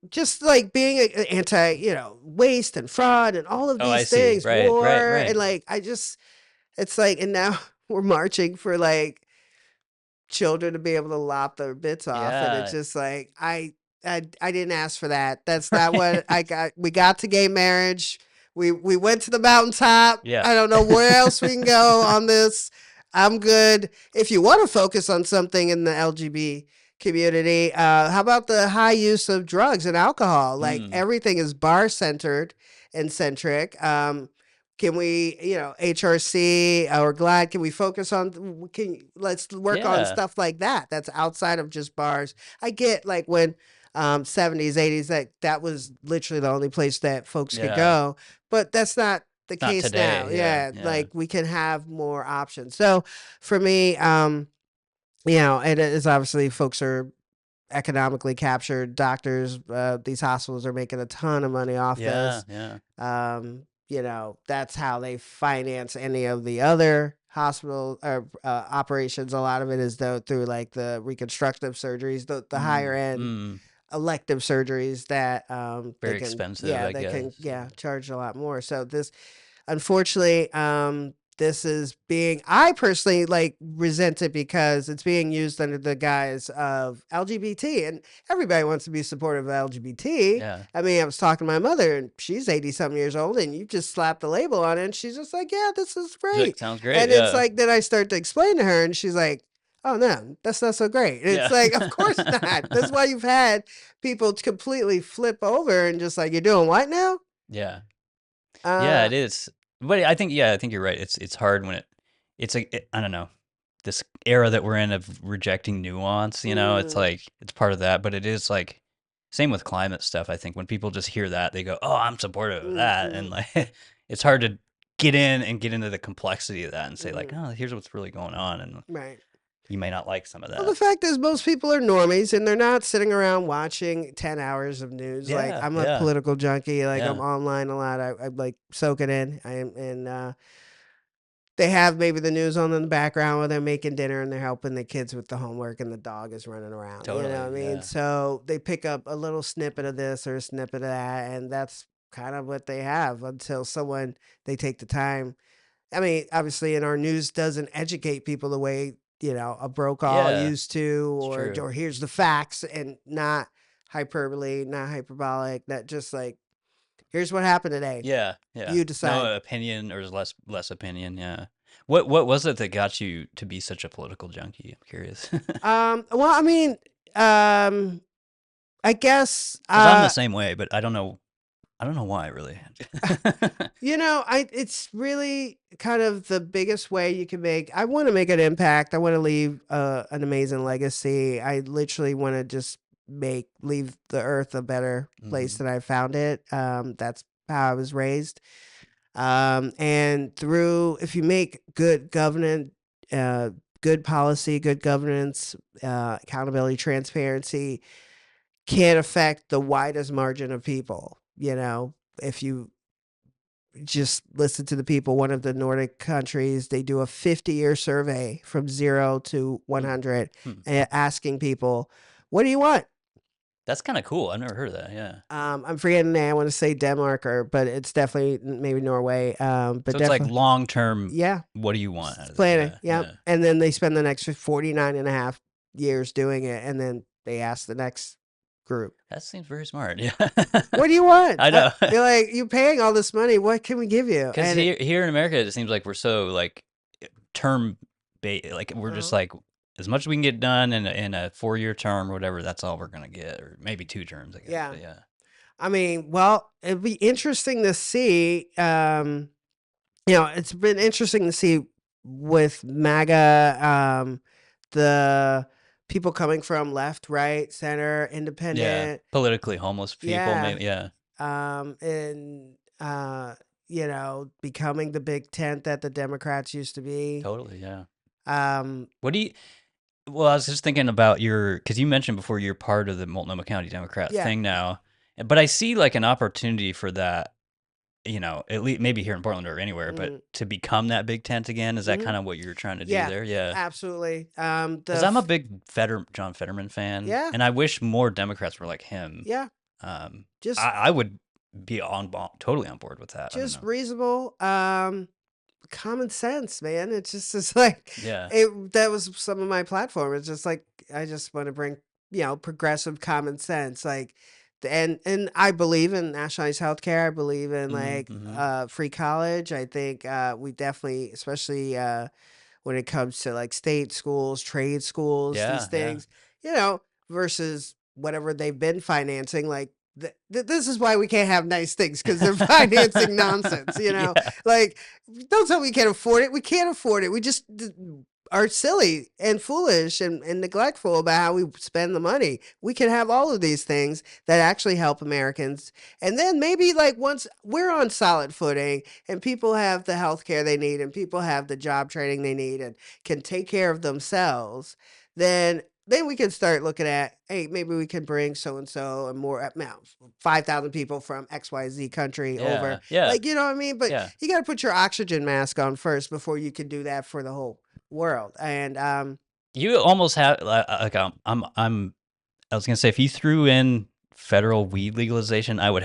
just like being anti, waste and fraud and all of Oh, I these see. things, Right, right, war, and right. like it's like, and now we're marching for like children to be able to lop their bits off, and it's Yeah. just like I didn't ask for that. That's not what I Right. got. We got to gay marriage. We went to the mountaintop. Yeah. I don't know where else we can go on this. I'm good. If you want to focus on something in the LGBT community, how about the high use of drugs and alcohol? Like Mm. everything is bar centered and centric. Can we, HRC or GLAD, can we focus on, let's work on Yeah. stuff like that. That's outside of just bars. I get like when 70s, 80s, that was literally the only place that folks could Yeah. go, but that's not the Not case now. today. Yeah. Yeah. Yeah. Like we can have more options. So for me, it is obviously folks are economically captured. Doctors, these hospitals are making a ton of money off Yeah. this. Yeah. That's how they finance any of the other hospital or operations. A lot of it is though through like the reconstructive surgeries, the higher Mm. end Mm. elective surgeries that they Very can, expensive, yeah, I they can, guess. yeah, charge a lot more. So this, unfortunately, this is being, I personally like resent it because it's being used under the guise of LGBT, and everybody wants to be supportive of LGBT. Yeah. I mean, I was talking to my mother and she's 80 something years old, and you just slap the label on it and she's just like, yeah, this is She's like, great. sounds great. And it's Yeah. like, then I start to explain to her and she's like, oh no, that's not so great. And it's Yeah. like, of course not. That's why you've had people completely flip over and just like, you're doing what now? Yeah. Yeah, Uh, it is. But I think you're right. It's hard when it's like I don't know, this era that we're in of rejecting nuance, it's mm, like it's part of that, but it is like same with climate stuff. I think when people just hear that, they go, "Oh, I'm supportive of that." And mm-hmm, like it's hard to get in and get into the complexity of that and say like, mm-hmm. "Oh, here's what's really going on." And Right. you may not like some of Well, the that. fact is, most people are normies and they're not sitting around watching 10 hours of news. Like, Yeah, I'm a yeah, political junkie. Like, I'm yeah, online a lot. I like soak it in. I am, and they have maybe the news on in the background while they're making dinner and they're helping the kids with the homework and the dog is running around. You know what I totally, mean? yeah. So they pick up a little snippet of this or a snippet of that, and that's kind of what they have until someone they take the time. I mean, obviously, and our news doesn't educate people the way a Brokaw Yeah, used to, it's or true. here's the facts, and not hyperbole, not hyperbolic, not just like here's what happened today. Yeah, yeah. You decide. No opinion or less opinion, yeah. What was it that got you to be such a political junkie? I'm curious. Well, I mean, um, I guess, 'Cause I'm the same way, but I don't know why really. it's really kind of the biggest way you can make. I want to make an impact. I want to leave an amazing legacy. I literally want to just leave the earth a better place Mhm. than I found it. That's how I was raised. And through, if you make good governance, uh, good policy, good governance, accountability, transparency, can affect the widest margin of people. If you just listen to the people, one of the Nordic countries, they do a 50-year survey from 0 to Hmm, 100, hmm. asking people, what do you want? That's kinda cool. I've never heard of that, yeah. I'm forgetting that. I want to say Denmark, but it's definitely maybe Norway. But So it's like definitely, long term, yeah, what do you want out it's of it? planning. Yeah, Yeah. yeah. And then they spend the next 49 and a half years doing it. And then they ask the next group, That seems very smart, yeah. what do you want? I know. You're like, you're paying all this money. What can we give you? 'Cause here in America, it seems like we're so, like, term like, we're just uh like, as much as we can get done in a 4-year term or whatever, that's all we're gonna get, or maybe 2 terms, I guess, yeah. but yeah. I mean, well, it'd be interesting to see. It's been interesting to see with MAGA, the people coming from left, right, center, Yeah, independent. politically homeless people, Yeah. maybe, yeah, And, becoming the big tent that the Democrats used to be. totally, yeah. Um, What do you Well, I was just thinking about because you mentioned before you're part of the Multnomah County Democrat yeah. thing now, but I see, like, an opportunity for that, at least maybe here in Portland or anywhere, but Mm, to become that big tent again, is that mhm. kinda what you're trying to do Yeah, there? Yeah. absolutely. Because I'm a big John Fetterman fan, Yeah, and I wish more Democrats were like him. yeah. Just I would be totally on board with that. I don't just know. reasonable. Common sense, man. It's like Yeah, that was some of my platform. It's just like I just want to bring, progressive common sense. Like and I believe in nationalized healthcare. I believe in mhm, like mhm. free college. I think we definitely, especially when it comes to like state schools, trade schools, these Yeah, yeah. things, versus whatever they've been financing. Like, this is why we can't have nice things because they're financing nonsense, Yeah, like, don't tell me we can't afford it. We can't afford it. We just are silly and foolish and neglectful about how we spend the money. We can have all of these things that actually help Americans. And then maybe like once we're on solid footing and people have the health care they need and people have the job training they need and can take care of themselves, then we can start looking at, hey, maybe we can bring so and so and more, now 5,000 people from XYZ country over. yeah, yeah, Like, you know what I mean? But yeah. you got to put your oxygen mask on first before you can do that for the whole world. And You almost have like I was gonna say if you threw in federal weed legalization, I would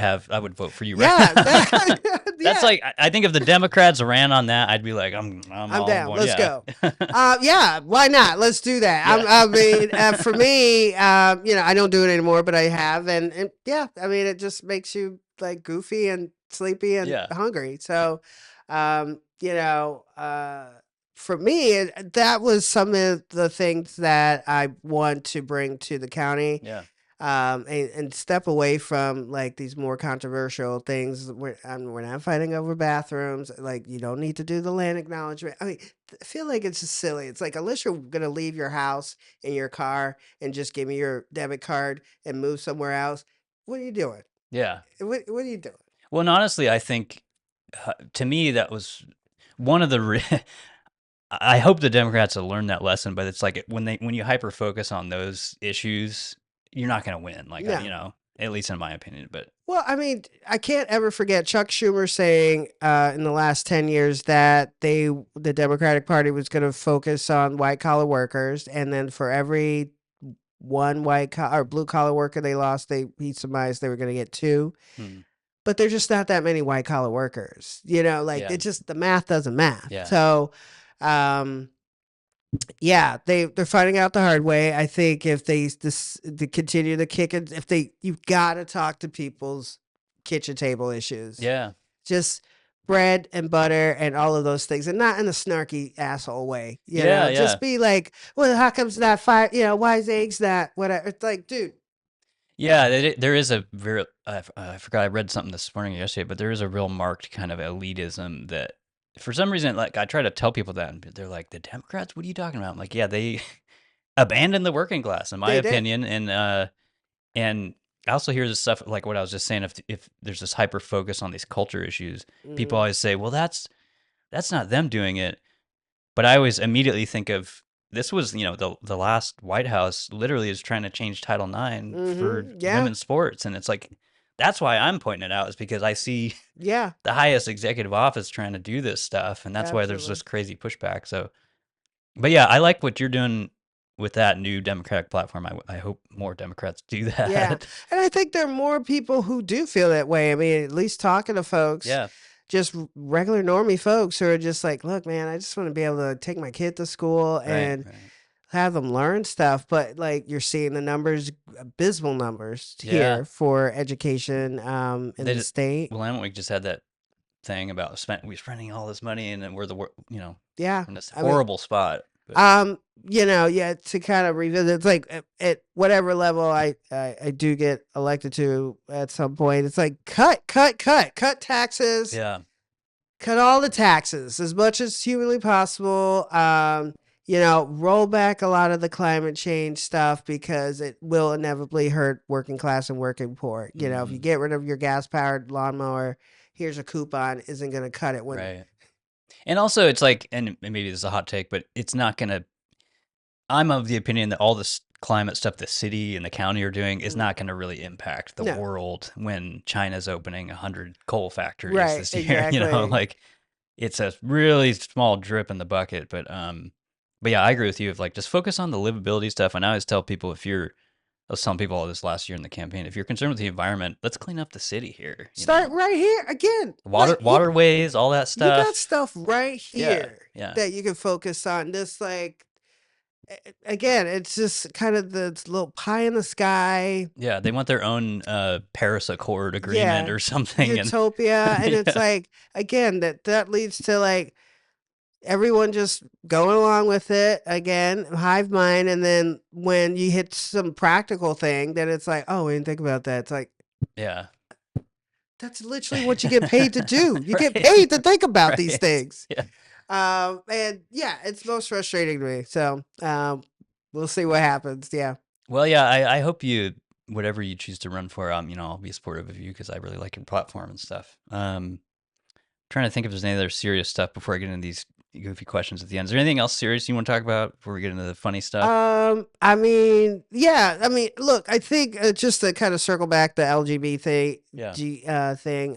vote for you right yeah, now. That's yeah, like I think if the Democrats ran on that, I'd be like I'm I'm all down. aboard. Let's Yeah, go. Yeah, why not? Let's do that. yeah, I mean, for me, I don't do it anymore, but I have, and yeah, I mean, it just makes you like goofy and sleepy and yeah, hungry. So, for me, that was some of the things that I want to bring to the county, yeah. and step away from like these more controversial things. We're not fighting over bathrooms. Like, you don't need to do the land acknowledgement. I mean, I feel like it's just silly. It's like, unless you're gonna leave your house in your car and just give me your debit card and move somewhere else, what are you doing? Yeah. What are you doing? Well, and honestly, I think to me that was one of the I hope the Democrats will learn that lesson, but it's like when you hyper focus on those issues, you're not going to win. Like No. at least in my opinion. But Well, I mean, I can't ever forget Chuck Schumer saying in the last 10 years that the Democratic Party was going to focus on white collar workers. And then for every one or blue collar worker they lost, he surmised they were going to get two. hmm, But there's just not that many white collar workers, like yeah, it just, the math doesn't math. yeah, So, um, yeah, they're finding out the hard way. I think if they continue to kick it, you've got to talk to people's kitchen table issues, yeah, just bread and butter and all of those things, and not in a snarky asshole way. yeah, Just yeah. be like, well, how comes that fire? Why is eggs not whatever? It's like, dude, Yeah, there is a very, I forgot I read something this morning or yesterday, but there is a real marked kind of elitism that for some reason, like I try to tell people that, and they're like, the Democrats, what are you talking about? I'm like, yeah, they abandoned the working class, in my they did. opinion. And I also hear this stuff like what I was just saying, if there's this hyper focus on these culture issues, people Hmm. always say, well, that's not them doing it. But I always immediately think of this was, the last White House literally is trying to change Title IX for Yeah. women's sports. And it's like, that's why I'm pointing it out is because I see Yeah. the highest executive office trying to do this stuff. And that's why there's Absolutely. this crazy pushback. So, but yeah, I like what you're doing with that new Democratic platform. I hope more Democrats do Yeah. that. And I think there are more people who do feel that way. I mean, at least talking to folks, Yeah. just regular normie folks who are just like, look, man, I just want to be able to take my kid to school Right. and Right. have them learn stuff. But like you're seeing the numbers, abysmal numbers Yeah. here for education in They the just, state. well, we just had that thing about we're spending all this money and then we're Yeah. in this I mean, horrible spot. But yeah, to kind of revisit, it's like at whatever level I do get elected to at some point, it's like cut taxes, yeah, cut all the taxes as much as humanly possible. Roll back a lot of the climate change stuff because it will inevitably hurt working class and working poor. If you hmm, get rid of your gas powered lawnmower, here's a coupon, isn't going to cut it when. right. And also, it's like, and maybe this is a hot take, but it's not gonna. I'm of the opinion that all this climate stuff the city and the county are doing is Mm, not going to really impact the no, world when China's opening 100 coal factories right, this year. exactly. Like it's a really small drip in the bucket. But yeah, I agree with you. Of like, just focus on the livability stuff. And I always tell people I was telling people all this last year in the campaign. If you're concerned with the environment, let's clean up the city here. Start right here again. Waterways, all that You got stuff. stuff right Yeah, here yeah. that you can focus on. Just like again, it's just kind of the little pie in the sky. Yeah, they want their own Paris Accord agreement Yeah, or something, and utopia, and it's yeah, like again that leads to like everyone just going along with it again, hive mind, and then when you hit some practical thing, then it's like, oh, we didn't think about that. It's like yeah, that's literally what you get paid to do. You get right, paid to think about these right, things. yeah. And yeah, it's most frustrating to me. So, we'll see what happens. Yeah. Well, yeah, I hope whatever you choose to run for, I'll be supportive of you because I really like your platform and stuff. Trying to think if there's any other serious stuff before I get into these goofy questions at the end. Is there anything else serious you want to talk about before we get into the funny stuff? I mean, yeah, I mean, look, I think just to kind of circle back the LGBT Yeah. thing,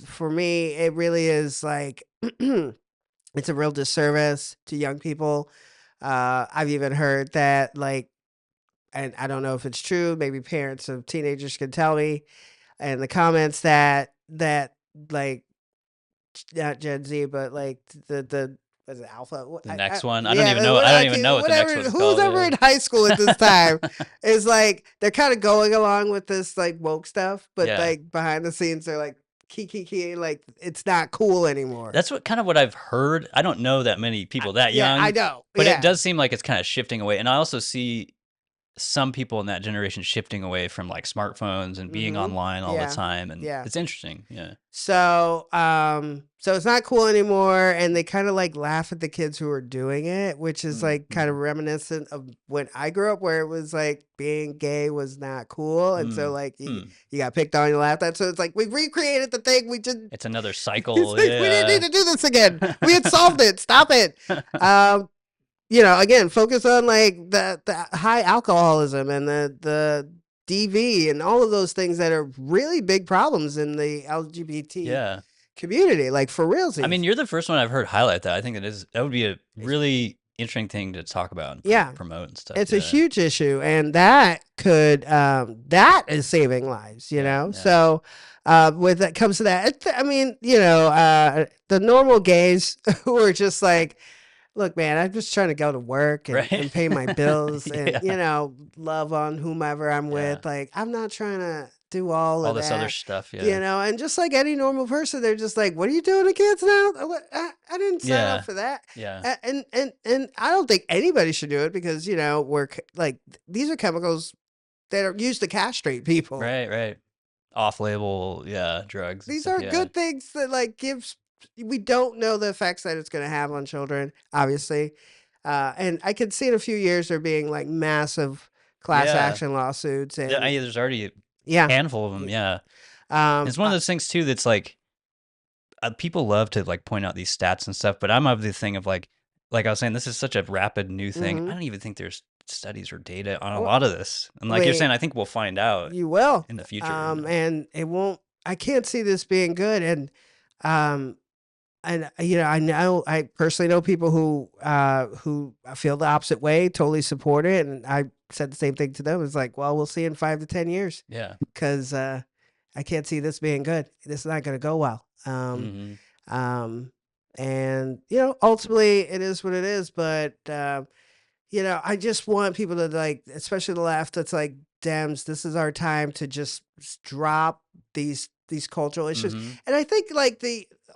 for me, it really is like it's a real disservice to young people. I've even heard that, like, and I don't know if it's true. Maybe parents of teenagers can tell me in the comments that like not Gen Z, but like the was it Alpha? The next one, Yeah, I don't even know what the next whatever. one's Who's called. ever Yeah. in high school at this time is like they're kind of going along with this like woke stuff, but Yeah. like behind the scenes they're like key, like it's not cool anymore. That's what I've heard. I don't know that many people that Yeah, I young, know. but it Yeah, does seem like it's kind of shifting away. And I also see some people in that generation shifting away from like smartphones and being Mhm. online all the Yeah. time, and Yeah. it's interesting. Yeah. So it's not cool anymore, and they kind of like laugh at the kids who are doing it, which is like kind of Mm-hmm. reminiscent of when I grew up, where it was like being gay was not cool, and so Mm. like Hmm. you got picked on, you laughed at. So it's like we recreated the thing we did. It's another It's cycle. like we didn't need Yeah. to do this again. We had solved it. Stop it. Um, again, focus on like the high alcoholism and the DV and all of those things that are really big problems in the LGBT Yeah. community, like for I mean, realsies. you're the first one I've heard highlight that. I think that would be a really interesting thing to talk about and Yeah, promote and stuff. it's a Yeah. huge issue, and that is saving lives. Yeah. Yeah. So when that comes to that, I mean, the normal gays who are just like, look, man, I'm just trying to go to work Right. and pay my bills and, Yeah. love on whomever I'm Yeah. with. Like, I'm not trying to do all All of this other that, stuff. Yeah. and just like any normal person, they're just like, what are you doing to kids now? I didn't sign up Yeah. for that. Yeah. And I don't think anybody should do it because, like, these are chemicals that are used to castrate people. Right. Right. Off label. Yeah. Drugs and These stuff. are Yeah. good things that like we don't know the effects that it's going to have on children, obviously. And I could see in a few years there being like massive class Yeah. action lawsuits and There's already a yeah. handful of them. Y- Yeah. Um, It's one of uh, those things too that's like people love to like point out these stats and stuff, but I'm of the thing of like I was saying, this is such a rapid new thing. I mhm. don't even think there's studies or data on a Well, lot of this. And like you're wait, saying, I think we'll find out you will. in the future. And it won't, I can't see this being good. Um, I personally know people who feel the opposite way, totally support it, and I said the same thing to them. It's like, well, we'll see in 5 to 10 years Yeah. because I can't see this being good. This is not going to go well. Hmm. Um, and ultimately, it is what it is. But I just want people to like, especially the left, that's like, Dems, this is our time to just drop these cultural issues. Hmm. And I think like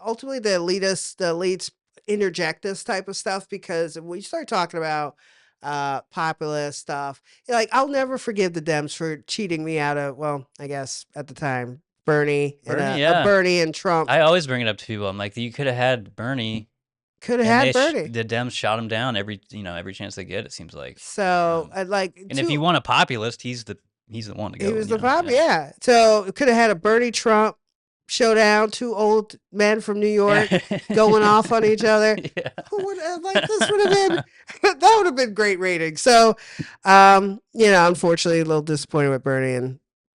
ultimately the elites interject this type of stuff because when you start talking about populist stuff, like I'll never forgive the Dems for cheating me out of, well, I guess at the time, Bernie and Bernie, a yeah. Bernie and Trump I always bring it up to people. I'm like, you could have had Bernie, could have and had Bernie. the Dems shot him down every chance they get. It seems like. So Um, I like and if you two. want a populist, he's the one to He go. was the pop, Yeah. yeah. So it could have had a Bernie Trump showdown, two old men from New York going off on each other. Yeah. Who would have like this would have been that would have been great ratings. So unfortunately a little disappointed with Bernie and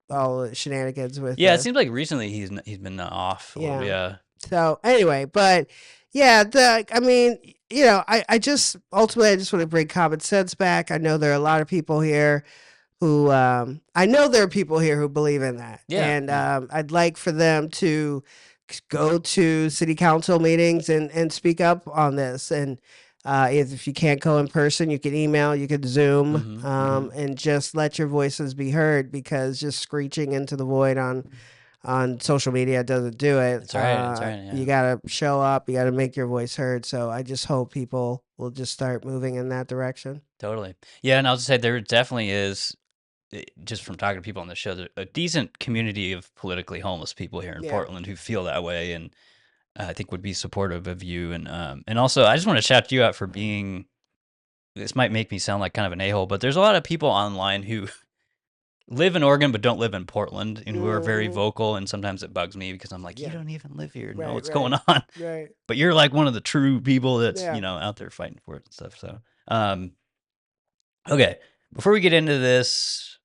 all the shenanigans with Yeah, it seems like recently he's been off a little bit. yeah. Yeah. So anyway, but yeah, I mean, I just ultimately I just want to bring common sense back. I know there are a lot of people here who I know there are people here who believe in that, Yeah. and Yeah. I'd like for them to go to city council meetings and speak up on this. And if you can't go in person, you can email, you can Zoom, Mhm. Mhm. and just let your voices be heard because just screeching into the void on social media doesn't do it. That's right. That's right. You Yeah. got to show up, you got to make your voice heard. So I just hope people will just start moving in that direction. Totally. Yeah, and I'll just say there definitely is just from talking to people on the show, a decent community of politically homeless people here in Yeah. Portland who feel that way, and I think would be supportive of you. And also, I just want to shout you out for being. This might make me sound like kind of an a-hole, but there's a lot of people online who live in Oregon but don't live in Portland and who are very Hmm. vocal, and sometimes it bugs me because I'm like, you Yeah. don't even live here, know Right. what's going Right. on. Right. But you're like one of the true people that's, Yeah. out there fighting for it and stuff. So, okay, before we get into this,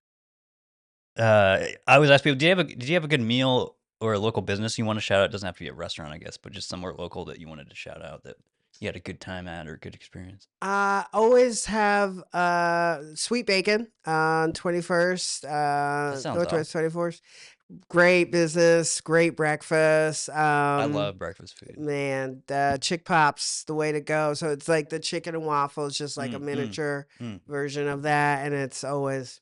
I always ask people, did you have a good meal or a local business you want to shout out? It doesn't have to be a restaurant, I guess, but just somewhere local that you wanted to shout out that you had a good time at or a good experience. Always have sweet bacon on 21st, That sounds Northwest awesome. 24th. Great business, great breakfast. I love breakfast food. Man, chick pops the way to go. So it's like the chicken and waffles, just like a Mm, mm, miniature mm. version of that, and it's always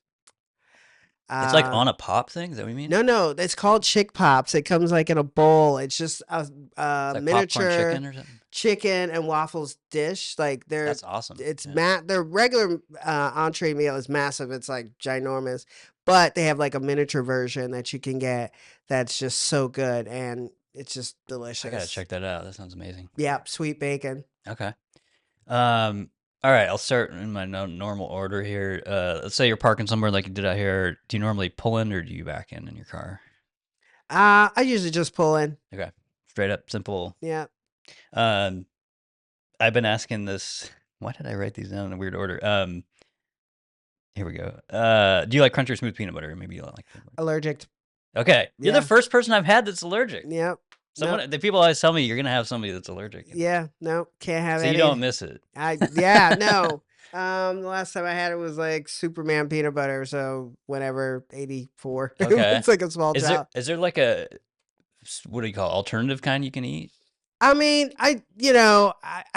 It's like Uh, on a pop thing. Is that what you mean? no, no, it's called Chick Pops. It comes like in a bowl. It's just It's a like popcorn miniature chicken or something. chicken and waffles dish. Like That's awesome. it's Yeah. their regular entree meal is massive. It's like ginormous, but they have like a miniature version that you can get that's just so good and it's just I gotta delicious. check that out. That sounds amazing. Yep, sweet bacon. Okay. All right. I'll start in my normal order here. Let's say you're parking somewhere like you did out here. Do you normally pull in or do you back in your car? I usually just pull in. Okay. Straight up, simple. Yeah, Um, I've been asking this. Why did I write these down in a weird order? Here we go. Do you like crunchy or smooth peanut butter? Maybe you don't like peanut butter. allergic. Okay. You're the Yeah. first person I've had that's allergic. Yep. Nope. The people always tell me you're gonna have somebody that's allergic. Yeah. No. Can't have So you any. don't miss it. Yeah. No. The last time I had it was like Superman peanut butter. So whenever 84, Okay. it's like a small child. Is there like a what do you call it, alternative kind you can eat? I mean, I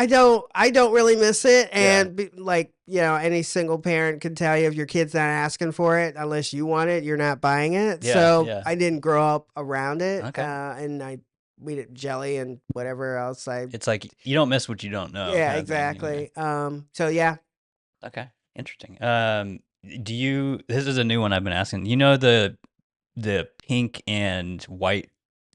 don't really miss it, Yeah. and like any single parent can tell you if your kid's not asking for it unless you want it, you're not buying it. Yeah. So Yeah. I didn't grow up around it, Okay. and we did jelly and whatever else. It's like you don't miss what you don't know, Yeah, kind of thing. Yeah. exactly. So yeah. Okay. Interesting. Do you? This is a new one I've been asking. You know the pink and white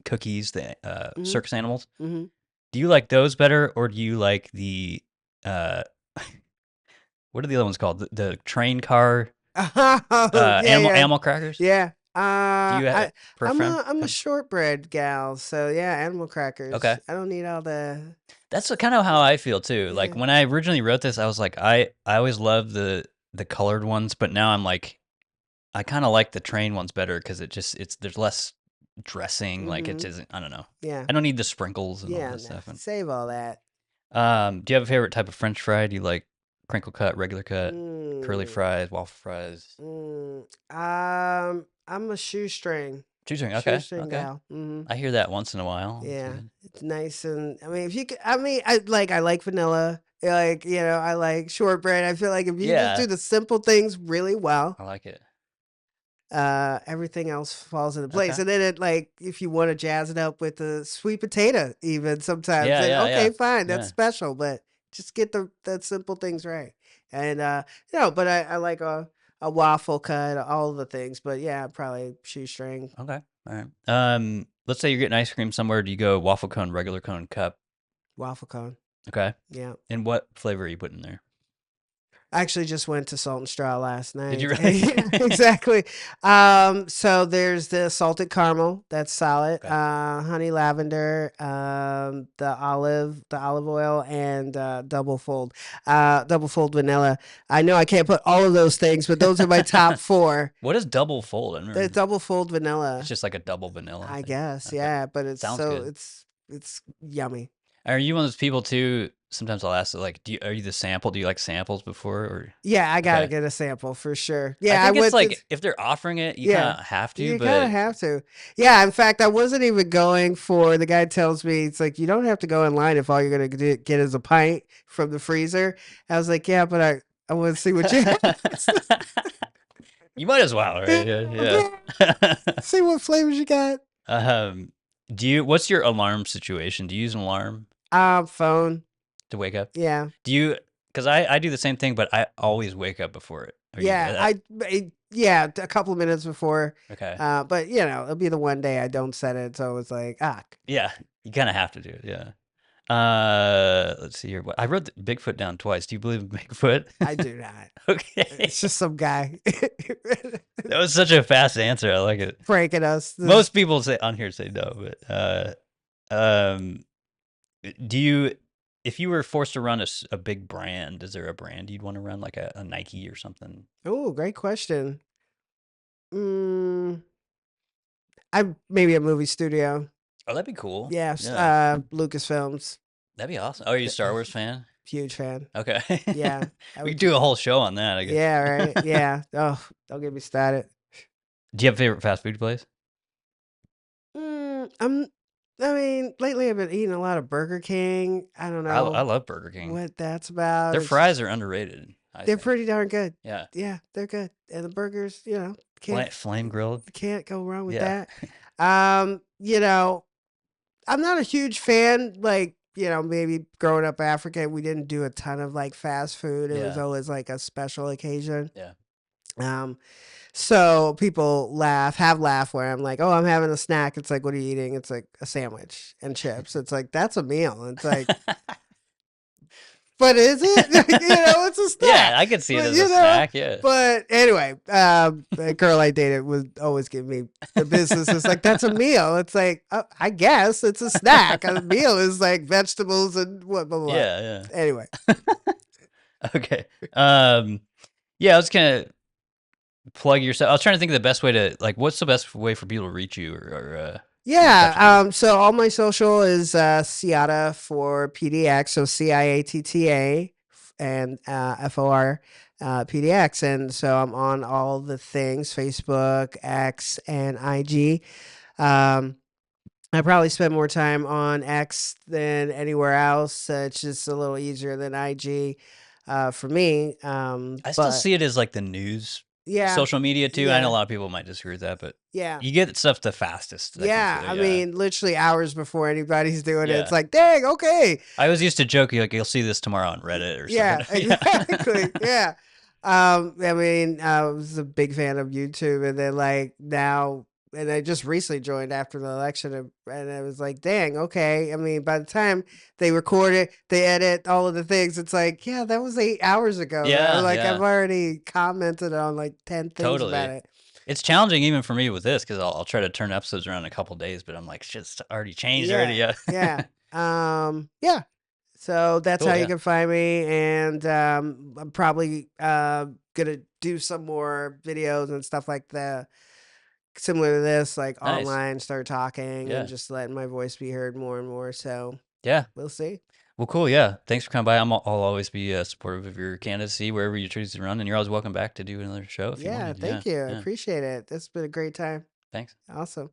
cookies, the Hmm. circus animals. Hmm. Do you like those better, or do you like the uh, what are the other ones called? The train car Oh yeah, yeah, animal crackers. yeah. Do you have preference? I'm a shortbread gal, so yeah, animal crackers. Okay. I don't need all the That's kind of how I feel too. Like yeah. when I originally wrote this, I was like, I always loved the colored ones, but now I'm like, I kind of like the train ones better because it's there's less dressing. Like it Hmm. isn't. I don't know. Yeah. I don't need the sprinkles and all Yeah, that no, stuff. And save all that. do you have a favorite type of French fry? Do you like crinkle cut, regular cut, curly Mm, fries, waffle fries? I'm a Shoestring. Okay. shoestring Okay. gal. Hmm. I hear that once in a while. That's Yeah, good. it's nice and I mean, if you could, I like vanilla. Like I like shortbread. I feel like if you just do Yeah, the simple things really well, I like it. everything else falls into place. Okay. And then if you want to jazz it up with the sweet potato, even sometimes, Yeah, then yeah, okay, yeah, fine, that's yeah. special. But just get the simple things right. And but I like a waffle cut, all the things. But yeah, probably shoestring, Okay. All right. Let's say you're getting ice cream somewhere. Do you go waffle cone, regular cone, cup? waffle cone. Okay. Yeah. And what flavor are you putting there? I actually just went to Salt and Straw last Did you night. really? Yeah, exactly. So there's the salted caramel, that's solid. Okay. Honey lavender, the olive oil, and double fold vanilla. I know I can't put all of those things, but those are my top four. What is double fold? I The remember. double fold It's vanilla, just like a double vanilla I thing. guess. Okay. Yeah, but Sounds good. it's yummy. Are you one of those people too? Sometimes I'll ask, like, are you the sample? Do you like samples before or? Yeah, I gotta Okay. get a sample for sure. I Yeah, I think it's went to like if they're offering it, you Yeah. kind of have to, You kinda but have to. Yeah, in fact, I wasn't even going for the guy tells me, it's like, "You don't have to go in line if all you're gonna get is a pint from the freezer." I was like, "Yeah, but I wanna see what you have." you might as well, right? Yeah, Yeah, yeah. see what flavors you got. um, what's your alarm situation? Do you use an alarm Phone. to wake up? Yeah. Do you? Because I do the same thing, but I always wake up before it. Are you? Yeah, yeah, a couple of minutes before, Okay. but, it'll be the one day I don't set it, so it's like, Yeah, you kind of have to do it. Yeah. Let's see here. I wrote Bigfoot down twice. Do you believe in Bigfoot? I do not. Okay. It's just some guy That was such a fast answer. I like it. pranking us. Most people say on here say no, but um, do you? If you were forced to run a big brand, is there a brand you'd want to run, like a Nike or something? Oh, great question. Mm, I maybe a movie studio. Oh, that'd be cool. Yes, Yeah, Lucasfilms. that'd be awesome. Oh, are you a Star Wars fan? Huge fan. Okay. Yeah, I We could would. do a whole show on that, I guess. Yeah, right. Yeah. Oh, don't get me started. Do you have a favorite fast food place? Mm, I'm. I mean, lately I've been eating a lot of Burger King. I don't I know love Burger King. what that's about. Their It's just fries are underrated. I They're think. pretty darn good. Yeah. Yeah, they're good. And the burgers, Flame grilled. can't go wrong with Yeah. that. You know, I'm not a huge fan, like, maybe growing up African, we didn't do a ton of like fast food. It was Yeah. always like a special occasion. Yeah. Um, so people have laughed where I'm like, oh, I'm having a snack. It's like, what are you eating? It's like a sandwich and chips. It's like, that's a meal. It's like, but is it? It's a Yeah, snack. I could see it But as a snack, yeah. but anyway, a girl I dated would always give me the business. It's like, that's a meal. It's like, I guess it's a snack. A meal is like vegetables and what, blah, blah, blah. Yeah, Anyway. yeah. Okay. Yeah, I was gonna plug yourself. I was trying to think of the best way to, like, what's the best way for people to reach you or get in touch with you? Yeah. So all my social is Ciatta for PDX. So CIATTA and FOR PDX. And so I'm on all the things, Facebook, X, and IG. I probably spend more time on X than anywhere else. It's just a little easier than IG for me. I still But see it as like the news yeah, social media too. I know a yeah, lot of people might disagree with that, but yeah. you get stuff the fastest. I can Yeah, feel. I Yeah, mean, literally hours before anybody's doing it, it's yeah. like, dang, okay. I always used to joke like you'll see this tomorrow on Reddit or Yeah, something. exactly. Yeah. I mean, I was a big fan of YouTube, and then like now, and I just recently joined after the election, and I was like, dang, okay. I mean, by the time they record it, they edit all of the things, it's like, yeah, that was 8 hours ago. Yeah, Like I've yeah, already commented on like 10 things about totally. it. It's challenging even for me with this because I'll try to turn episodes around in a couple days, but I'm like, shit's already changed already. Yeah, Yeah. yeah. Yeah. So that's how Cool. you Yeah. can find me, and I'm probably gonna do some more videos and stuff like that, similar to this, like Nice. online, start talking and Yeah. just letting my voice be heard more and more. So Yeah. we'll see. Well, cool. Yeah. Thanks for coming by. I'll always be supportive of your candidacy wherever you choose to run, and you're always welcome back to do another show if you Yeah, wanted. Yeah. thank you. I Yeah. appreciate it. It's been a great time. Thanks. Awesome.